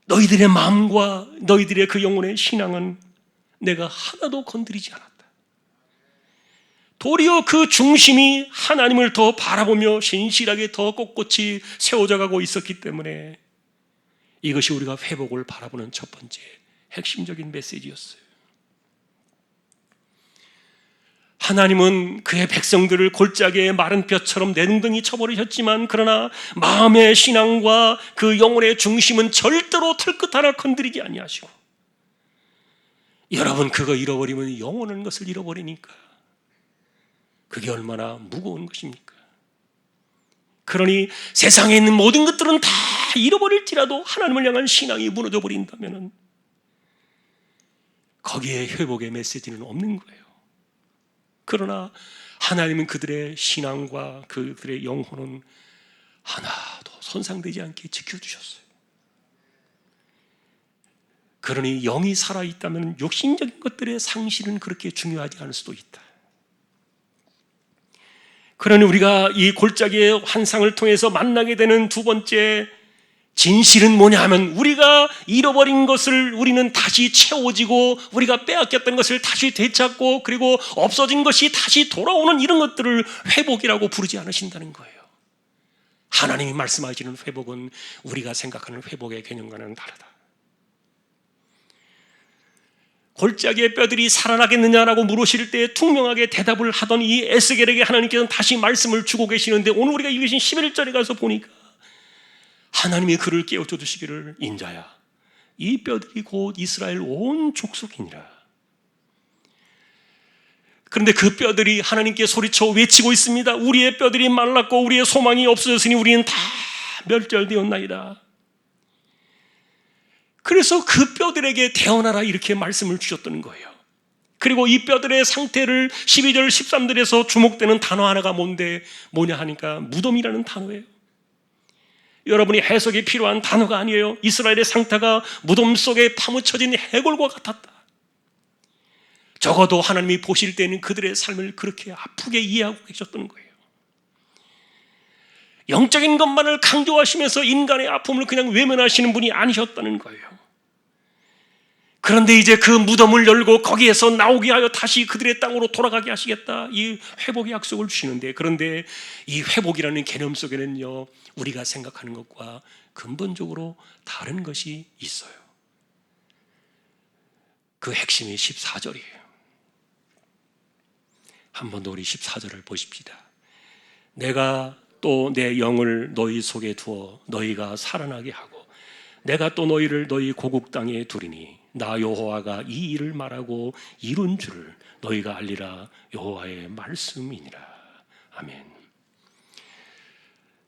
너희들의 마음과 너희들의 그 영혼의 신앙은 내가 하나도 건드리지 않았다. 도리어 그 중심이 하나님을 더 바라보며 신실하게 더 꼿꼿이 세워져 가고 있었기 때문에 이것이 우리가 회복을 바라보는 첫 번째 핵심적인 메시지였어요. 하나님은 그의 백성들을 골짜기의 마른 뼈처럼 내등등히 쳐버리셨지만, 그러나 마음의 신앙과 그 영혼의 중심은 절대로 털끝 하나 건드리지 아니하시고, 여러분, 그거 잃어버리면 영원한 것을 잃어버리니까 그게 얼마나 무거운 것입니까? 그러니 세상에 있는 모든 것들은 다 잃어버릴지라도 하나님을 향한 신앙이 무너져 버린다면 거기에 회복의 메시지는 없는 거예요. 그러나 하나님은 그들의 신앙과 그들의 영혼은 하나도 손상되지 않게 지켜주셨어요. 그러니 영이 살아있다면 육신적인 것들의 상실은 그렇게 중요하지 않을 수도 있다. 그러니 우리가 이 골짜기의 환상을 통해서 만나게 되는 두 번째 진실은 뭐냐 하면 우리가 잃어버린 것을 우리는 다시 채워지고 우리가 빼앗겼던 것을 다시 되찾고 그리고 없어진 것이 다시 돌아오는 이런 것들을 회복이라고 부르지 않으신다는 거예요. 하나님이 말씀하시는 회복은 우리가 생각하는 회복의 개념과는 다르다. 골짜기의 뼈들이 살아나겠느냐라고 물으실 때 투명하게 대답을 하던 이 에스겔에게 하나님께서는 다시 말씀을 주고 계시는데 오늘 우리가 읽으신 11절에 가서 보니까 하나님이 그를 깨우쳐 주시기를 인자야 이 뼈들이 곧 이스라엘 온 족속이니라. 그런데 그 뼈들이 하나님께 소리쳐 외치고 있습니다. 우리의 뼈들이 말랐고 우리의 소망이 없어졌으니 우리는 다 멸절되었나이다. 그래서 그 뼈들에게 태어나라 이렇게 말씀을 주셨다는 거예요. 그리고 이 뼈들의 상태를 12절 13절에서 주목되는 단어 하나가 뭐냐 하니까 무덤이라는 단어예요. 여러분이 해석이 필요한 단어가 아니에요. 이스라엘의 상태가 무덤 속에 파묻혀진 해골과 같았다. 적어도 하나님이 보실 때는 그들의 삶을 그렇게 아프게 이해하고 계셨던 거예요. 영적인 것만을 강조하시면서 인간의 아픔을 그냥 외면하시는 분이 아니셨다는 거예요. 그런데 이제 그 무덤을 열고 거기에서 나오게 하여 다시 그들의 땅으로 돌아가게 하시겠다. 이 회복의 약속을 주시는데 그런데 이 회복이라는 개념 속에는요 우리가 생각하는 것과 근본적으로 다른 것이 있어요. 그 핵심이 14절이에요. 한 번 더 우리 14절을 보십시다. 내가 또 내 영을 너희 속에 두어 너희가 살아나게 하고 내가 또 너희를 너희 고국 땅에 두리니 나 여호와가 이 일을 말하고 이룬 줄을 너희가 알리라. 여호와의 말씀이니라. 아멘.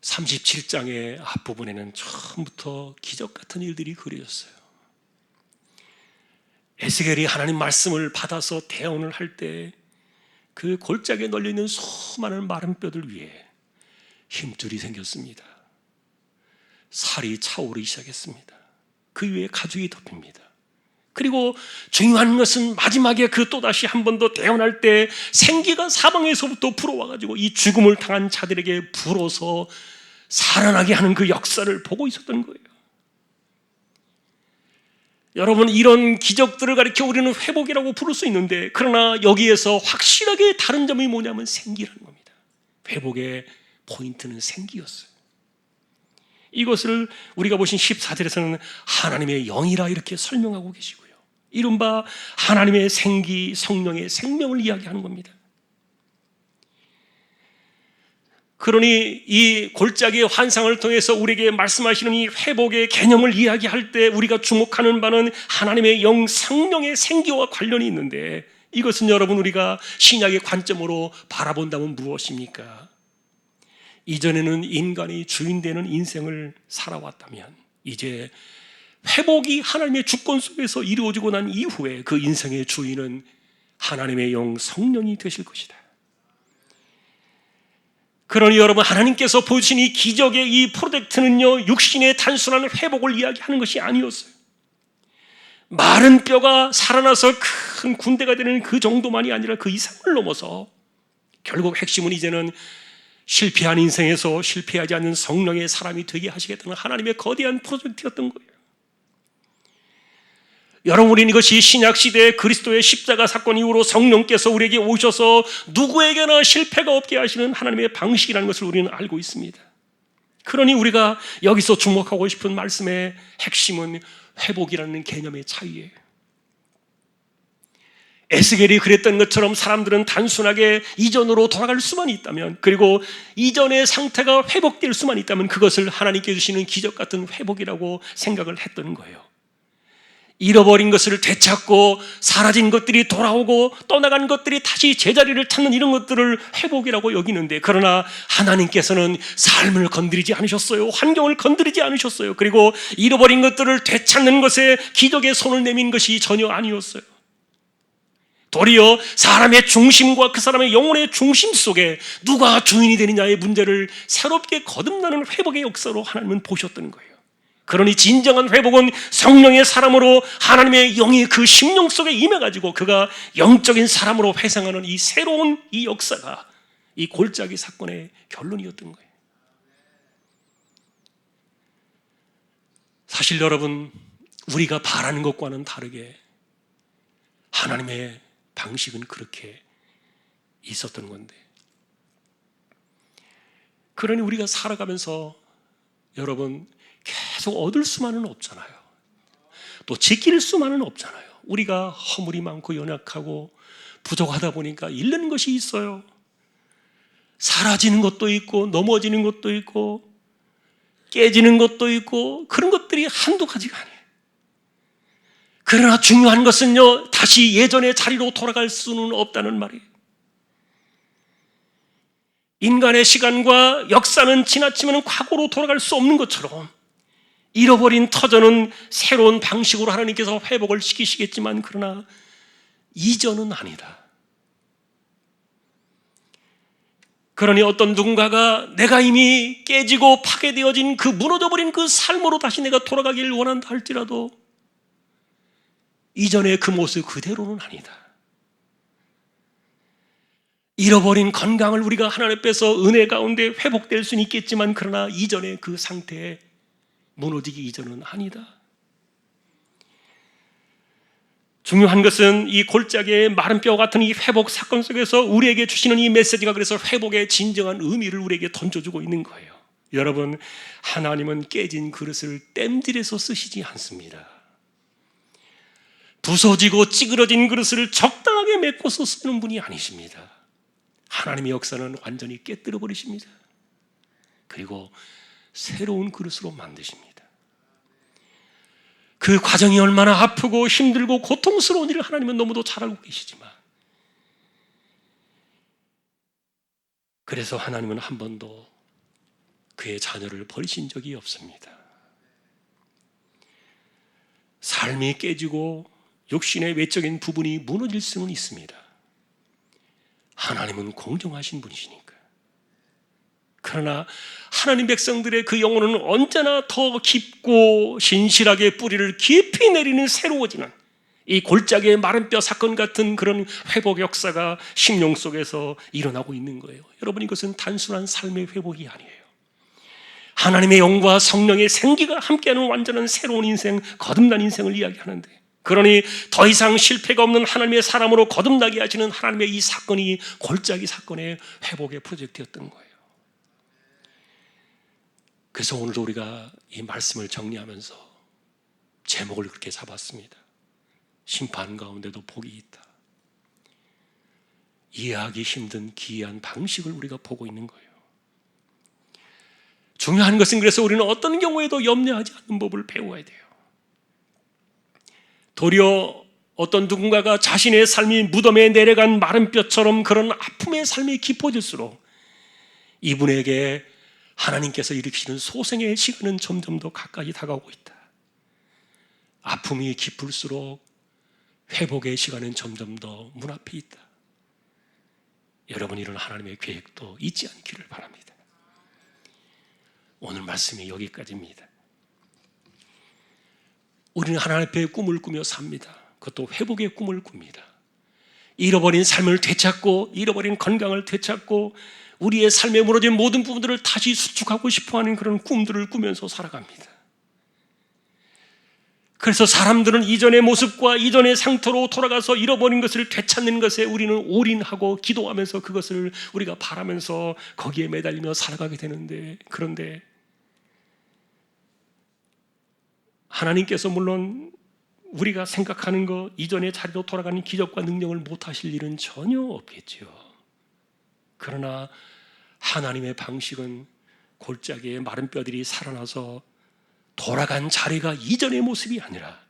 37장의 앞부분에는 처음부터 기적 같은 일들이 그려졌어요. 에스겔이 하나님 말씀을 받아서 대언을 할 때 그 골짜기에 널려있는 수많은 마른 뼈들 위에 힘줄이 생겼습니다. 살이 차오르기 시작했습니다. 그 위에 가죽이 덮입니다. 그리고 중요한 것은 마지막에 그 또다시 한 번 더 대언할 때 생기가 사방에서부터 불어와가지고 이 죽음을 당한 자들에게 불어서 살아나게 하는 그 역사를 보고 있었던 거예요. 여러분 이런 기적들을 가리켜 우리는 회복이라고 부를 수 있는데 그러나 여기에서 확실하게 다른 점이 뭐냐면 생기라는 겁니다. 회복의 포인트는 생기였어요. 이것을 우리가 보신 14절에서는 하나님의 영이라 이렇게 설명하고 계시고요. 이른바 하나님의 생기, 성령의 생명을 이야기하는 겁니다. 그러니 이 골짜기의 환상을 통해서 우리에게 말씀하시는 이 회복의 개념을 이야기할 때 우리가 주목하는 바는 하나님의 영, 성령의 생기와 관련이 있는데 이것은 여러분 우리가 신약의 관점으로 바라본다면 무엇입니까? 이전에는 인간이 주인 되는 인생을 살아왔다면 이제 회복이 하나님의 주권 속에서 이루어지고 난 이후에 그 인생의 주인은 하나님의 영 성령이 되실 것이다. 그러니 여러분 하나님께서 보여주신 이 기적의 이 프로젝트는요 육신의 단순한 회복을 이야기하는 것이 아니었어요. 마른 뼈가 살아나서 큰 군대가 되는 그 정도만이 아니라 그 이상을 넘어서 결국 핵심은 이제는 실패한 인생에서 실패하지 않는 성령의 사람이 되게 하시겠다는 하나님의 거대한 프로젝트였던 거예요. 여러분 우리는 이것이 신약시대의 그리스도의 십자가 사건 이후로 성령께서 우리에게 오셔서 누구에게나 실패가 없게 하시는 하나님의 방식이라는 것을 우리는 알고 있습니다. 그러니 우리가 여기서 주목하고 싶은 말씀의 핵심은 회복이라는 개념의 차이예요. 에스겔이 그랬던 것처럼 사람들은 단순하게 이전으로 돌아갈 수만 있다면 그리고 이전의 상태가 회복될 수만 있다면 그것을 하나님께 주시는 기적 같은 회복이라고 생각을 했던 거예요. 잃어버린 것을 되찾고 사라진 것들이 돌아오고 떠나간 것들이 다시 제자리를 찾는 이런 것들을 회복이라고 여기는데, 그러나 하나님께서는 삶을 건드리지 않으셨어요. 환경을 건드리지 않으셨어요. 그리고 잃어버린 것들을 되찾는 것에 기적의 손을 내민 것이 전혀 아니었어요. 도리어 사람의 중심과 그 사람의 영혼의 중심 속에 누가 주인이 되느냐의 문제를 새롭게 거듭나는 회복의 역사로 하나님은 보셨던 거예요. 그러니 진정한 회복은 성령의 사람으로 하나님의 영이 그 심령 속에 임해가지고 그가 영적인 사람으로 회상하는 이 새로운 이 역사가 이 골짜기 사건의 결론이었던 거예요. 사실 여러분, 우리가 바라는 것과는 다르게 하나님의 방식은 그렇게 있었던 건데, 그러니 우리가 살아가면서 여러분 계속 얻을 수만은 없잖아요. 또 지킬 수만은 없잖아요. 우리가 허물이 많고 연약하고 부족하다 보니까 잃는 것이 있어요. 사라지는 것도 있고 넘어지는 것도 있고 깨지는 것도 있고, 그런 것들이 한두 가지가 아니에요. 그러나 중요한 것은요, 다시 예전의 자리로 돌아갈 수는 없다는 말이에요. 인간의 시간과 역사는 지나치면 과거로 돌아갈 수 없는 것처럼 잃어버린 터전은 새로운 방식으로 하나님께서 회복을 시키시겠지만, 그러나 이전은 아니다. 그러니 어떤 누군가가 내가 이미 깨지고 파괴되어진 그 무너져버린 그 삶으로 다시 내가 돌아가기를 원한다 할지라도 이전의 그 모습 그대로는 아니다. 잃어버린 건강을 우리가 하나님 앞에서 은혜 가운데 회복될 수는 있겠지만, 그러나 이전의 그 상태에 무너지기 이전은 아니다. 중요한 것은 이 골짜기의 마른 뼈 같은 이 회복 사건 속에서 우리에게 주시는 이 메시지가 그래서 회복의 진정한 의미를 우리에게 던져주고 있는 거예요. 여러분, 하나님은 깨진 그릇을 땜질해서 쓰시지 않습니다. 부서지고 찌그러진 그릇을 적당하게 메꿔서 쓰는 분이 아니십니다. 하나님의 역사는 완전히 깨뜨려 버리십니다. 그리고 새로운 그릇으로 만드십니다. 그 과정이 얼마나 아프고 힘들고 고통스러운 일을 하나님은 너무도 잘 알고 계시지만, 그래서 하나님은 한 번도 그의 자녀를 버리신 적이 없습니다. 삶이 깨지고 육신의 외적인 부분이 무너질 수는 있습니다. 하나님은 공정하신 분이시니까. 그러나 하나님 백성들의 그 영혼은 언제나 더 깊고 신실하게 뿌리를 깊이 내리는 새로워지는 이 골짜기의 마른 뼈 사건 같은 그런 회복 역사가 심령 속에서 일어나고 있는 거예요. 여러분, 이것은 단순한 삶의 회복이 아니에요. 하나님의 영과 성령의 생기가 함께하는 완전한 새로운 인생, 거듭난 인생을 이야기하는데, 그러니 더 이상 실패가 없는 하나님의 사람으로 거듭나게 하시는 하나님의 이 사건이 골짜기 사건의 회복의 프로젝트였던 거예요. 그래서 오늘도 우리가 이 말씀을 정리하면서 제목을 그렇게 잡았습니다. 심판 가운데도 복이 있다. 이해하기 힘든 기이한 방식을 우리가 보고 있는 거예요. 중요한 것은 그래서 우리는 어떤 경우에도 염려하지 않는 법을 배워야 돼요. 도리어 어떤 누군가가 자신의 삶이 무덤에 내려간 마른 뼈처럼 그런 아픔의 삶이 깊어질수록 이분에게 하나님께서 일으키시는 소생의 시간은 점점 더 가까이 다가오고 있다. 아픔이 깊을수록 회복의 시간은 점점 더 문 앞에 있다. 여러분, 이런 하나님의 계획도 잊지 않기를 바랍니다. 오늘 말씀이 여기까지입니다. 우리는 하나님 앞에 꿈을 꾸며 삽니다. 그것도 회복의 꿈을 꿉니다. 잃어버린 삶을 되찾고 잃어버린 건강을 되찾고 우리의 삶에 무너진 모든 부분들을 다시 수축하고 싶어하는 그런 꿈들을 꾸면서 살아갑니다. 그래서 사람들은 이전의 모습과 이전의 상태로 돌아가서 잃어버린 것을 되찾는 것에 우리는 올인하고 기도하면서 그것을 우리가 바라면서 거기에 매달리며 살아가게 되는데, 그런데 하나님께서 물론 우리가 생각하는 것 이전의 자리로 돌아가는 기적과 능력을 못하실 일은 전혀 없겠지요. 그러나 하나님의 방식은 골짜기의 마른 뼈들이 살아나서 돌아간 자리가 이전의 모습이 아니라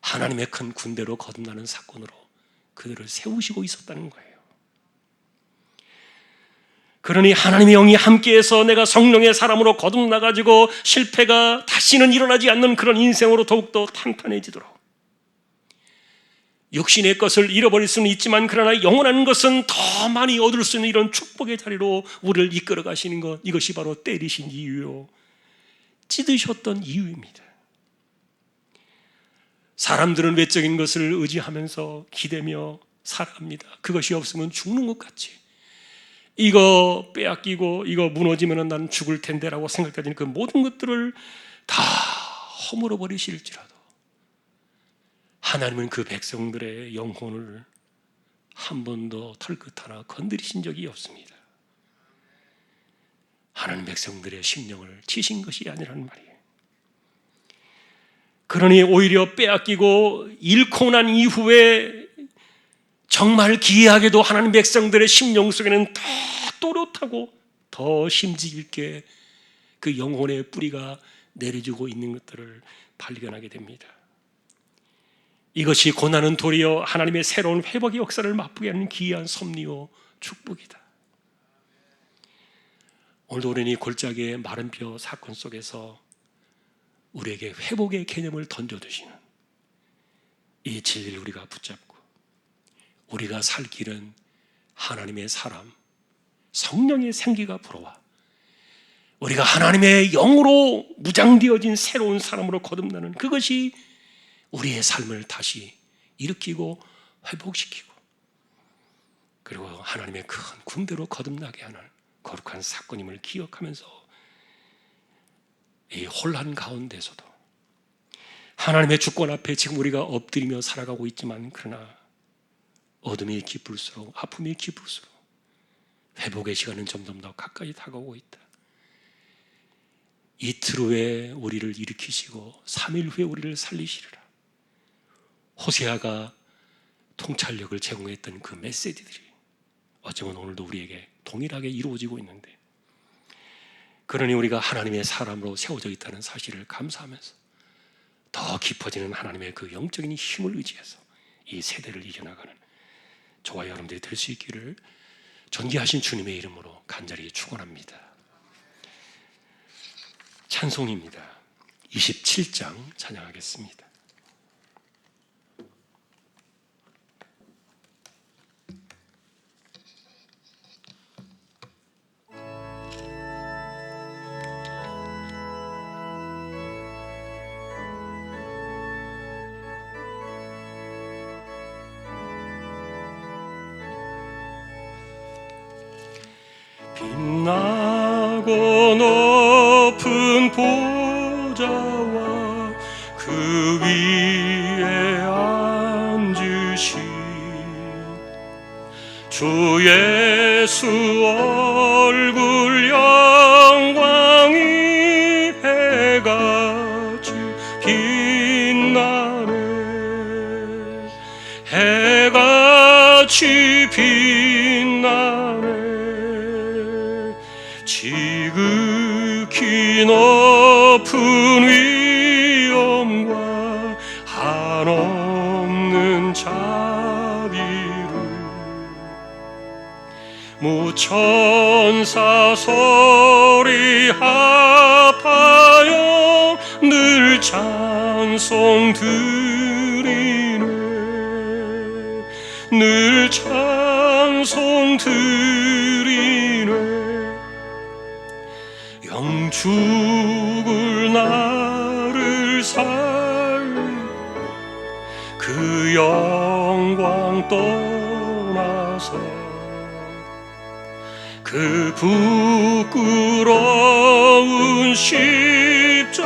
하나님의 큰 군대로 거듭나는 사건으로 그들을 세우시고 있었다는 거예요. 그러니 하나님의 영이 함께해서 내가 성령의 사람으로 거듭나가지고 실패가 다시는 일어나지 않는 그런 인생으로 더욱더 탄탄해지도록, 육신의 것을 잃어버릴 수는 있지만 그러나 영원한 것은 더 많이 얻을 수 있는 이런 축복의 자리로 우리를 이끌어 가시는 것, 이것이 바로 때리신 이유요, 찢으셨던 이유입니다. 사람들은 외적인 것을 의지하면서 기대며 살아갑니다. 그것이 없으면 죽는 것 같이, 이거 빼앗기고 이거 무너지면 난 죽을 텐데라고 생각하는 그 모든 것들을 다 허물어 버리실지라도 하나님은 그 백성들의 영혼을 한 번도 털끝 하나 건드리신 적이 없습니다. 하나님 백성들의 심령을 치신 것이 아니라는 말이에요. 그러니 오히려 빼앗기고 잃고 난 이후에 정말 기이하게도 하나님 백성들의 심령 속에는 더 또렷하고 더 심지 있게 그 영혼의 뿌리가 내려주고 있는 것들을 발견하게 됩니다. 이것이 고난은 도리어 하나님의 새로운 회복의 역사를 맛보게 하는 기이한 섭리요 축복이다. 오늘도 우리는 이 골짜기의 마른 뼈 사건 속에서 우리에게 회복의 개념을 던져주시는 이 진리를 우리가 붙잡고 우리가 살 길은 하나님의 사람, 성령의 생기가 불어와 우리가 하나님의 영으로 무장되어진 새로운 사람으로 거듭나는 그것이 우리의 삶을 다시 일으키고 회복시키고 그리고 하나님의 큰 군대로 거듭나게 하는 거룩한 사건임을 기억하면서 이 혼란 가운데서도 하나님의 주권 앞에 지금 우리가 엎드리며 살아가고 있지만 그러나 어둠이 깊을수록 아픔이 깊을수록 회복의 시간은 점점 더 가까이 다가오고 있다. 이틀 후에 우리를 일으키시고 3일 후에 우리를 살리시리라. 호세아가 통찰력을 제공했던 그 메시지들이 어쩌면 오늘도 우리에게 동일하게 이루어지고 있는데, 그러니 우리가 하나님의 사람으로 세워져 있다는 사실을 감사하면서 더 깊어지는 하나님의 그 영적인 힘을 의지해서 이 세대를 이겨나가는 저와 여러분들이 될 수 있기를 존귀하신 주님의 이름으로 간절히 축원합니다. 찬송입니다. 27장 찬양하겠습니다. 빛나고 높은 보좌와 그 위에 앉으신 주 예수 얼굴 영광이 해같이 빛나네. 해같이 빛나네. 지극히 높은 위엄과 한없는 자비를 무천사 소리 합하여 늘 찬송 드리네. 늘 찬송 드리네. 영죽을 나를 살리 그 영광 떠나서 그 부끄러운 십자가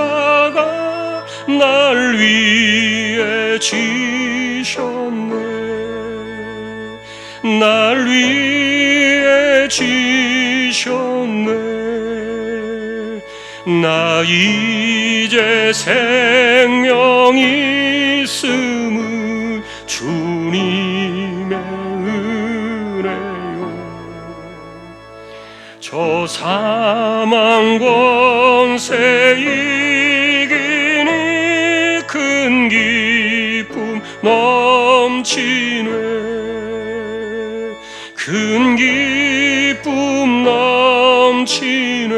날 위해 지셨네. 날 위해 지셨네. 나 이제 생명 있음은 주님의 은혜요. 저 사망 권세 이기니 큰 기쁨 넘치네. 큰 기쁨 넘치네.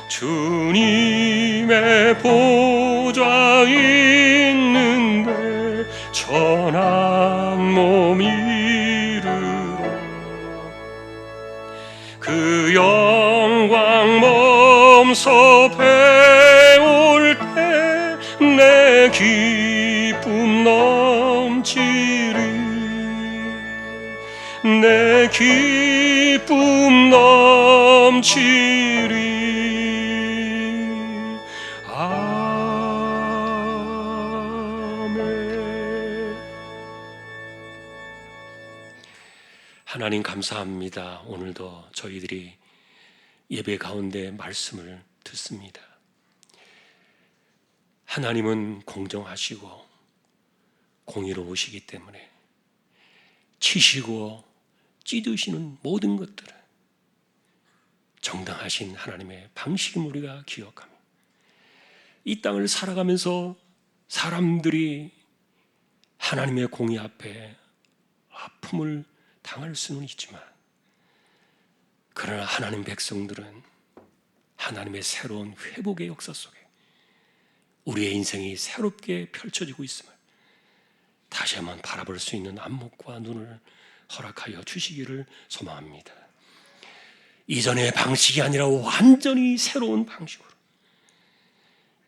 주님의 보좌 있는데 천한 몸 이르러 그 영광 몸소 배울 때 내 기쁨 넘치리. 내 기쁨 넘치리. 아멘. 하나님 감사합니다. 오늘도 저희들이 예배 가운데 말씀을 듣습니다. 하나님은 공정하시고 공의로우시기 때문에 치시고 찢으시는 모든 것들은 정당하신 하나님의 방식을 우리가 기억하며 이 땅을 살아가면서 사람들이 하나님의 공의 앞에 아픔을 당할 수는 있지만, 그러나 하나님 백성들은 하나님의 새로운 회복의 역사 속에 우리의 인생이 새롭게 펼쳐지고 있음을 다시 한번 바라볼 수 있는 안목과 눈을 허락하여 주시기를 소망합니다. 이전의 방식이 아니라 완전히 새로운 방식으로,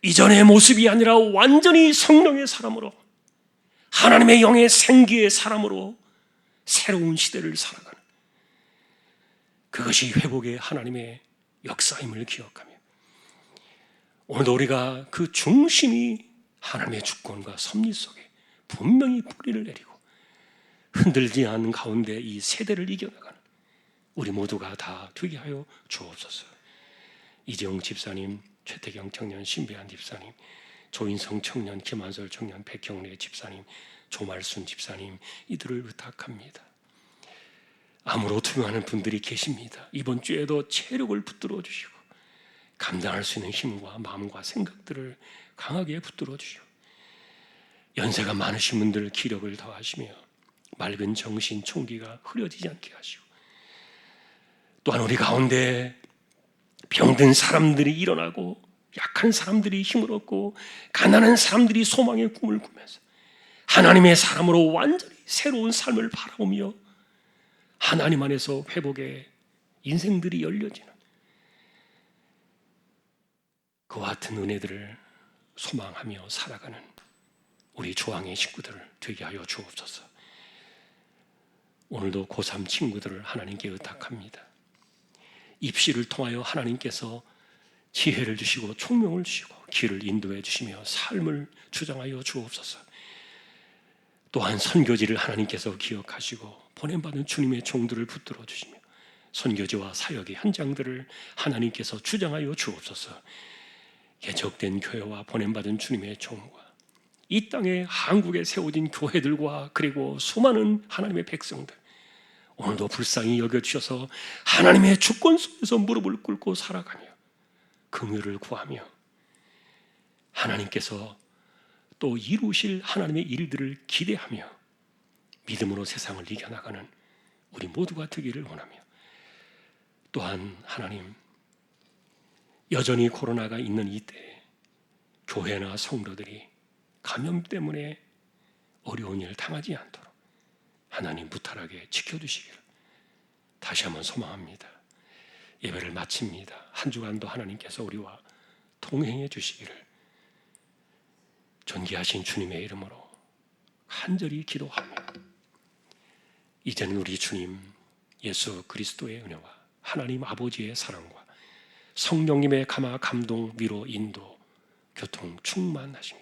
이전의 모습이 아니라 완전히 성령의 사람으로, 하나님의 영의 생기의 사람으로 새로운 시대를 살아가는, 그것이 회복의 하나님의 역사임을 기억하며 오늘도 우리가 그 중심이 하나님의 주권과 섭리 속에 분명히 뿌리를 내리고 흔들지 않는 가운데 이 세대를 이겨나가는 우리 모두가 다 되게 하여 주옵소서. 이재용 집사님, 최태경 청년, 신배한 집사님, 조인성 청년, 김한솔 청년, 백경래 집사님, 조말순 집사님, 이들을 부탁합니다. 암으로 투명하는 분들이 계십니다. 이번 주에도 체력을 붙들어 주시고 감당할 수 있는 힘과 마음과 생각들을 강하게 붙들어 주시고, 연세가 많으신 분들 기력을 더하시며 맑은 정신, 총기가 흐려지지 않게 하시고, 또한 우리 가운데 병든 사람들이 일어나고 약한 사람들이 힘을 얻고 가난한 사람들이 소망의 꿈을 꾸면서 하나님의 사람으로 완전히 새로운 삶을 바라보며 하나님 안에서 회복의 인생들이 열려지는 그와 같은 은혜들을 소망하며 살아가는 우리 조항의 식구들을 되게 하여 주옵소서. 오늘도 고3 친구들을 하나님께 의탁합니다. 입시를 통하여 하나님께서 지혜를 주시고 총명을 주시고 길을 인도해 주시며 삶을 주장하여 주옵소서. 또한 선교지를 하나님께서 기억하시고 보냄받은 주님의 종들을 붙들어 주시며 선교지와 사역의 현장들을 하나님께서 주장하여 주옵소서. 개척된 교회와 보냄받은 주님의 종과 이 땅에 한국에 세워진 교회들과 그리고 수많은 하나님의 백성들, 오늘도 불쌍히 여겨주셔서 하나님의 주권 속에서 무릎을 꿇고 살아가며 긍휼을 구하며 하나님께서 또 이루실 하나님의 일들을 기대하며 믿음으로 세상을 이겨나가는 우리 모두가 되기를 원하며, 또한 하나님, 여전히 코로나가 있는 이때에 교회나 성도들이 감염 때문에 어려운 일을 당하지 않도록 하나님 무탈하게 지켜주시기를 다시 한번 소망합니다. 예배를 마칩니다. 한 주간도 하나님께서 우리와 동행해 주시기를 존귀하신 주님의 이름으로 간절히 기도하며, 이제는 우리 주님 예수 그리스도의 은혜와 하나님 아버지의 사랑과 성령님의 감화 감동 위로 인도 교통 충만하심이,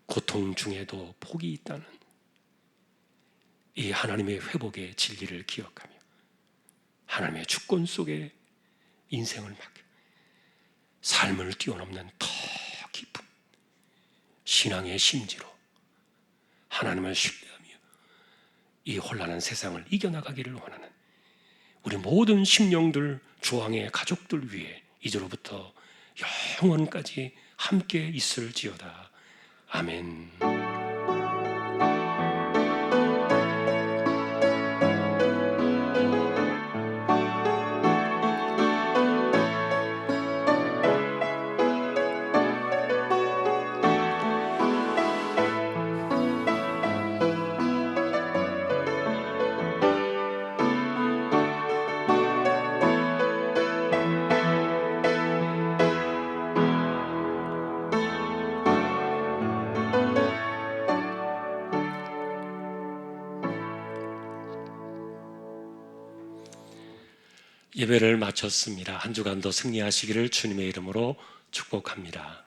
고통 중에도 복이 있다는 이 하나님의 회복의 진리를 기억하며 하나님의 주권 속에 인생을 맡겨 삶을 뛰어넘는 더 깊은 신앙의 심지로 하나님을 신뢰하며 이 혼란한 세상을 이겨나가기를 원하는 우리 모든 심령들, 주왕의 가족들 위해 이제로부터 영원까지 함께 있을지어다. 아멘. 예배를 마쳤습니다. 한 주간도 승리하시기를 주님의 이름으로 축복합니다.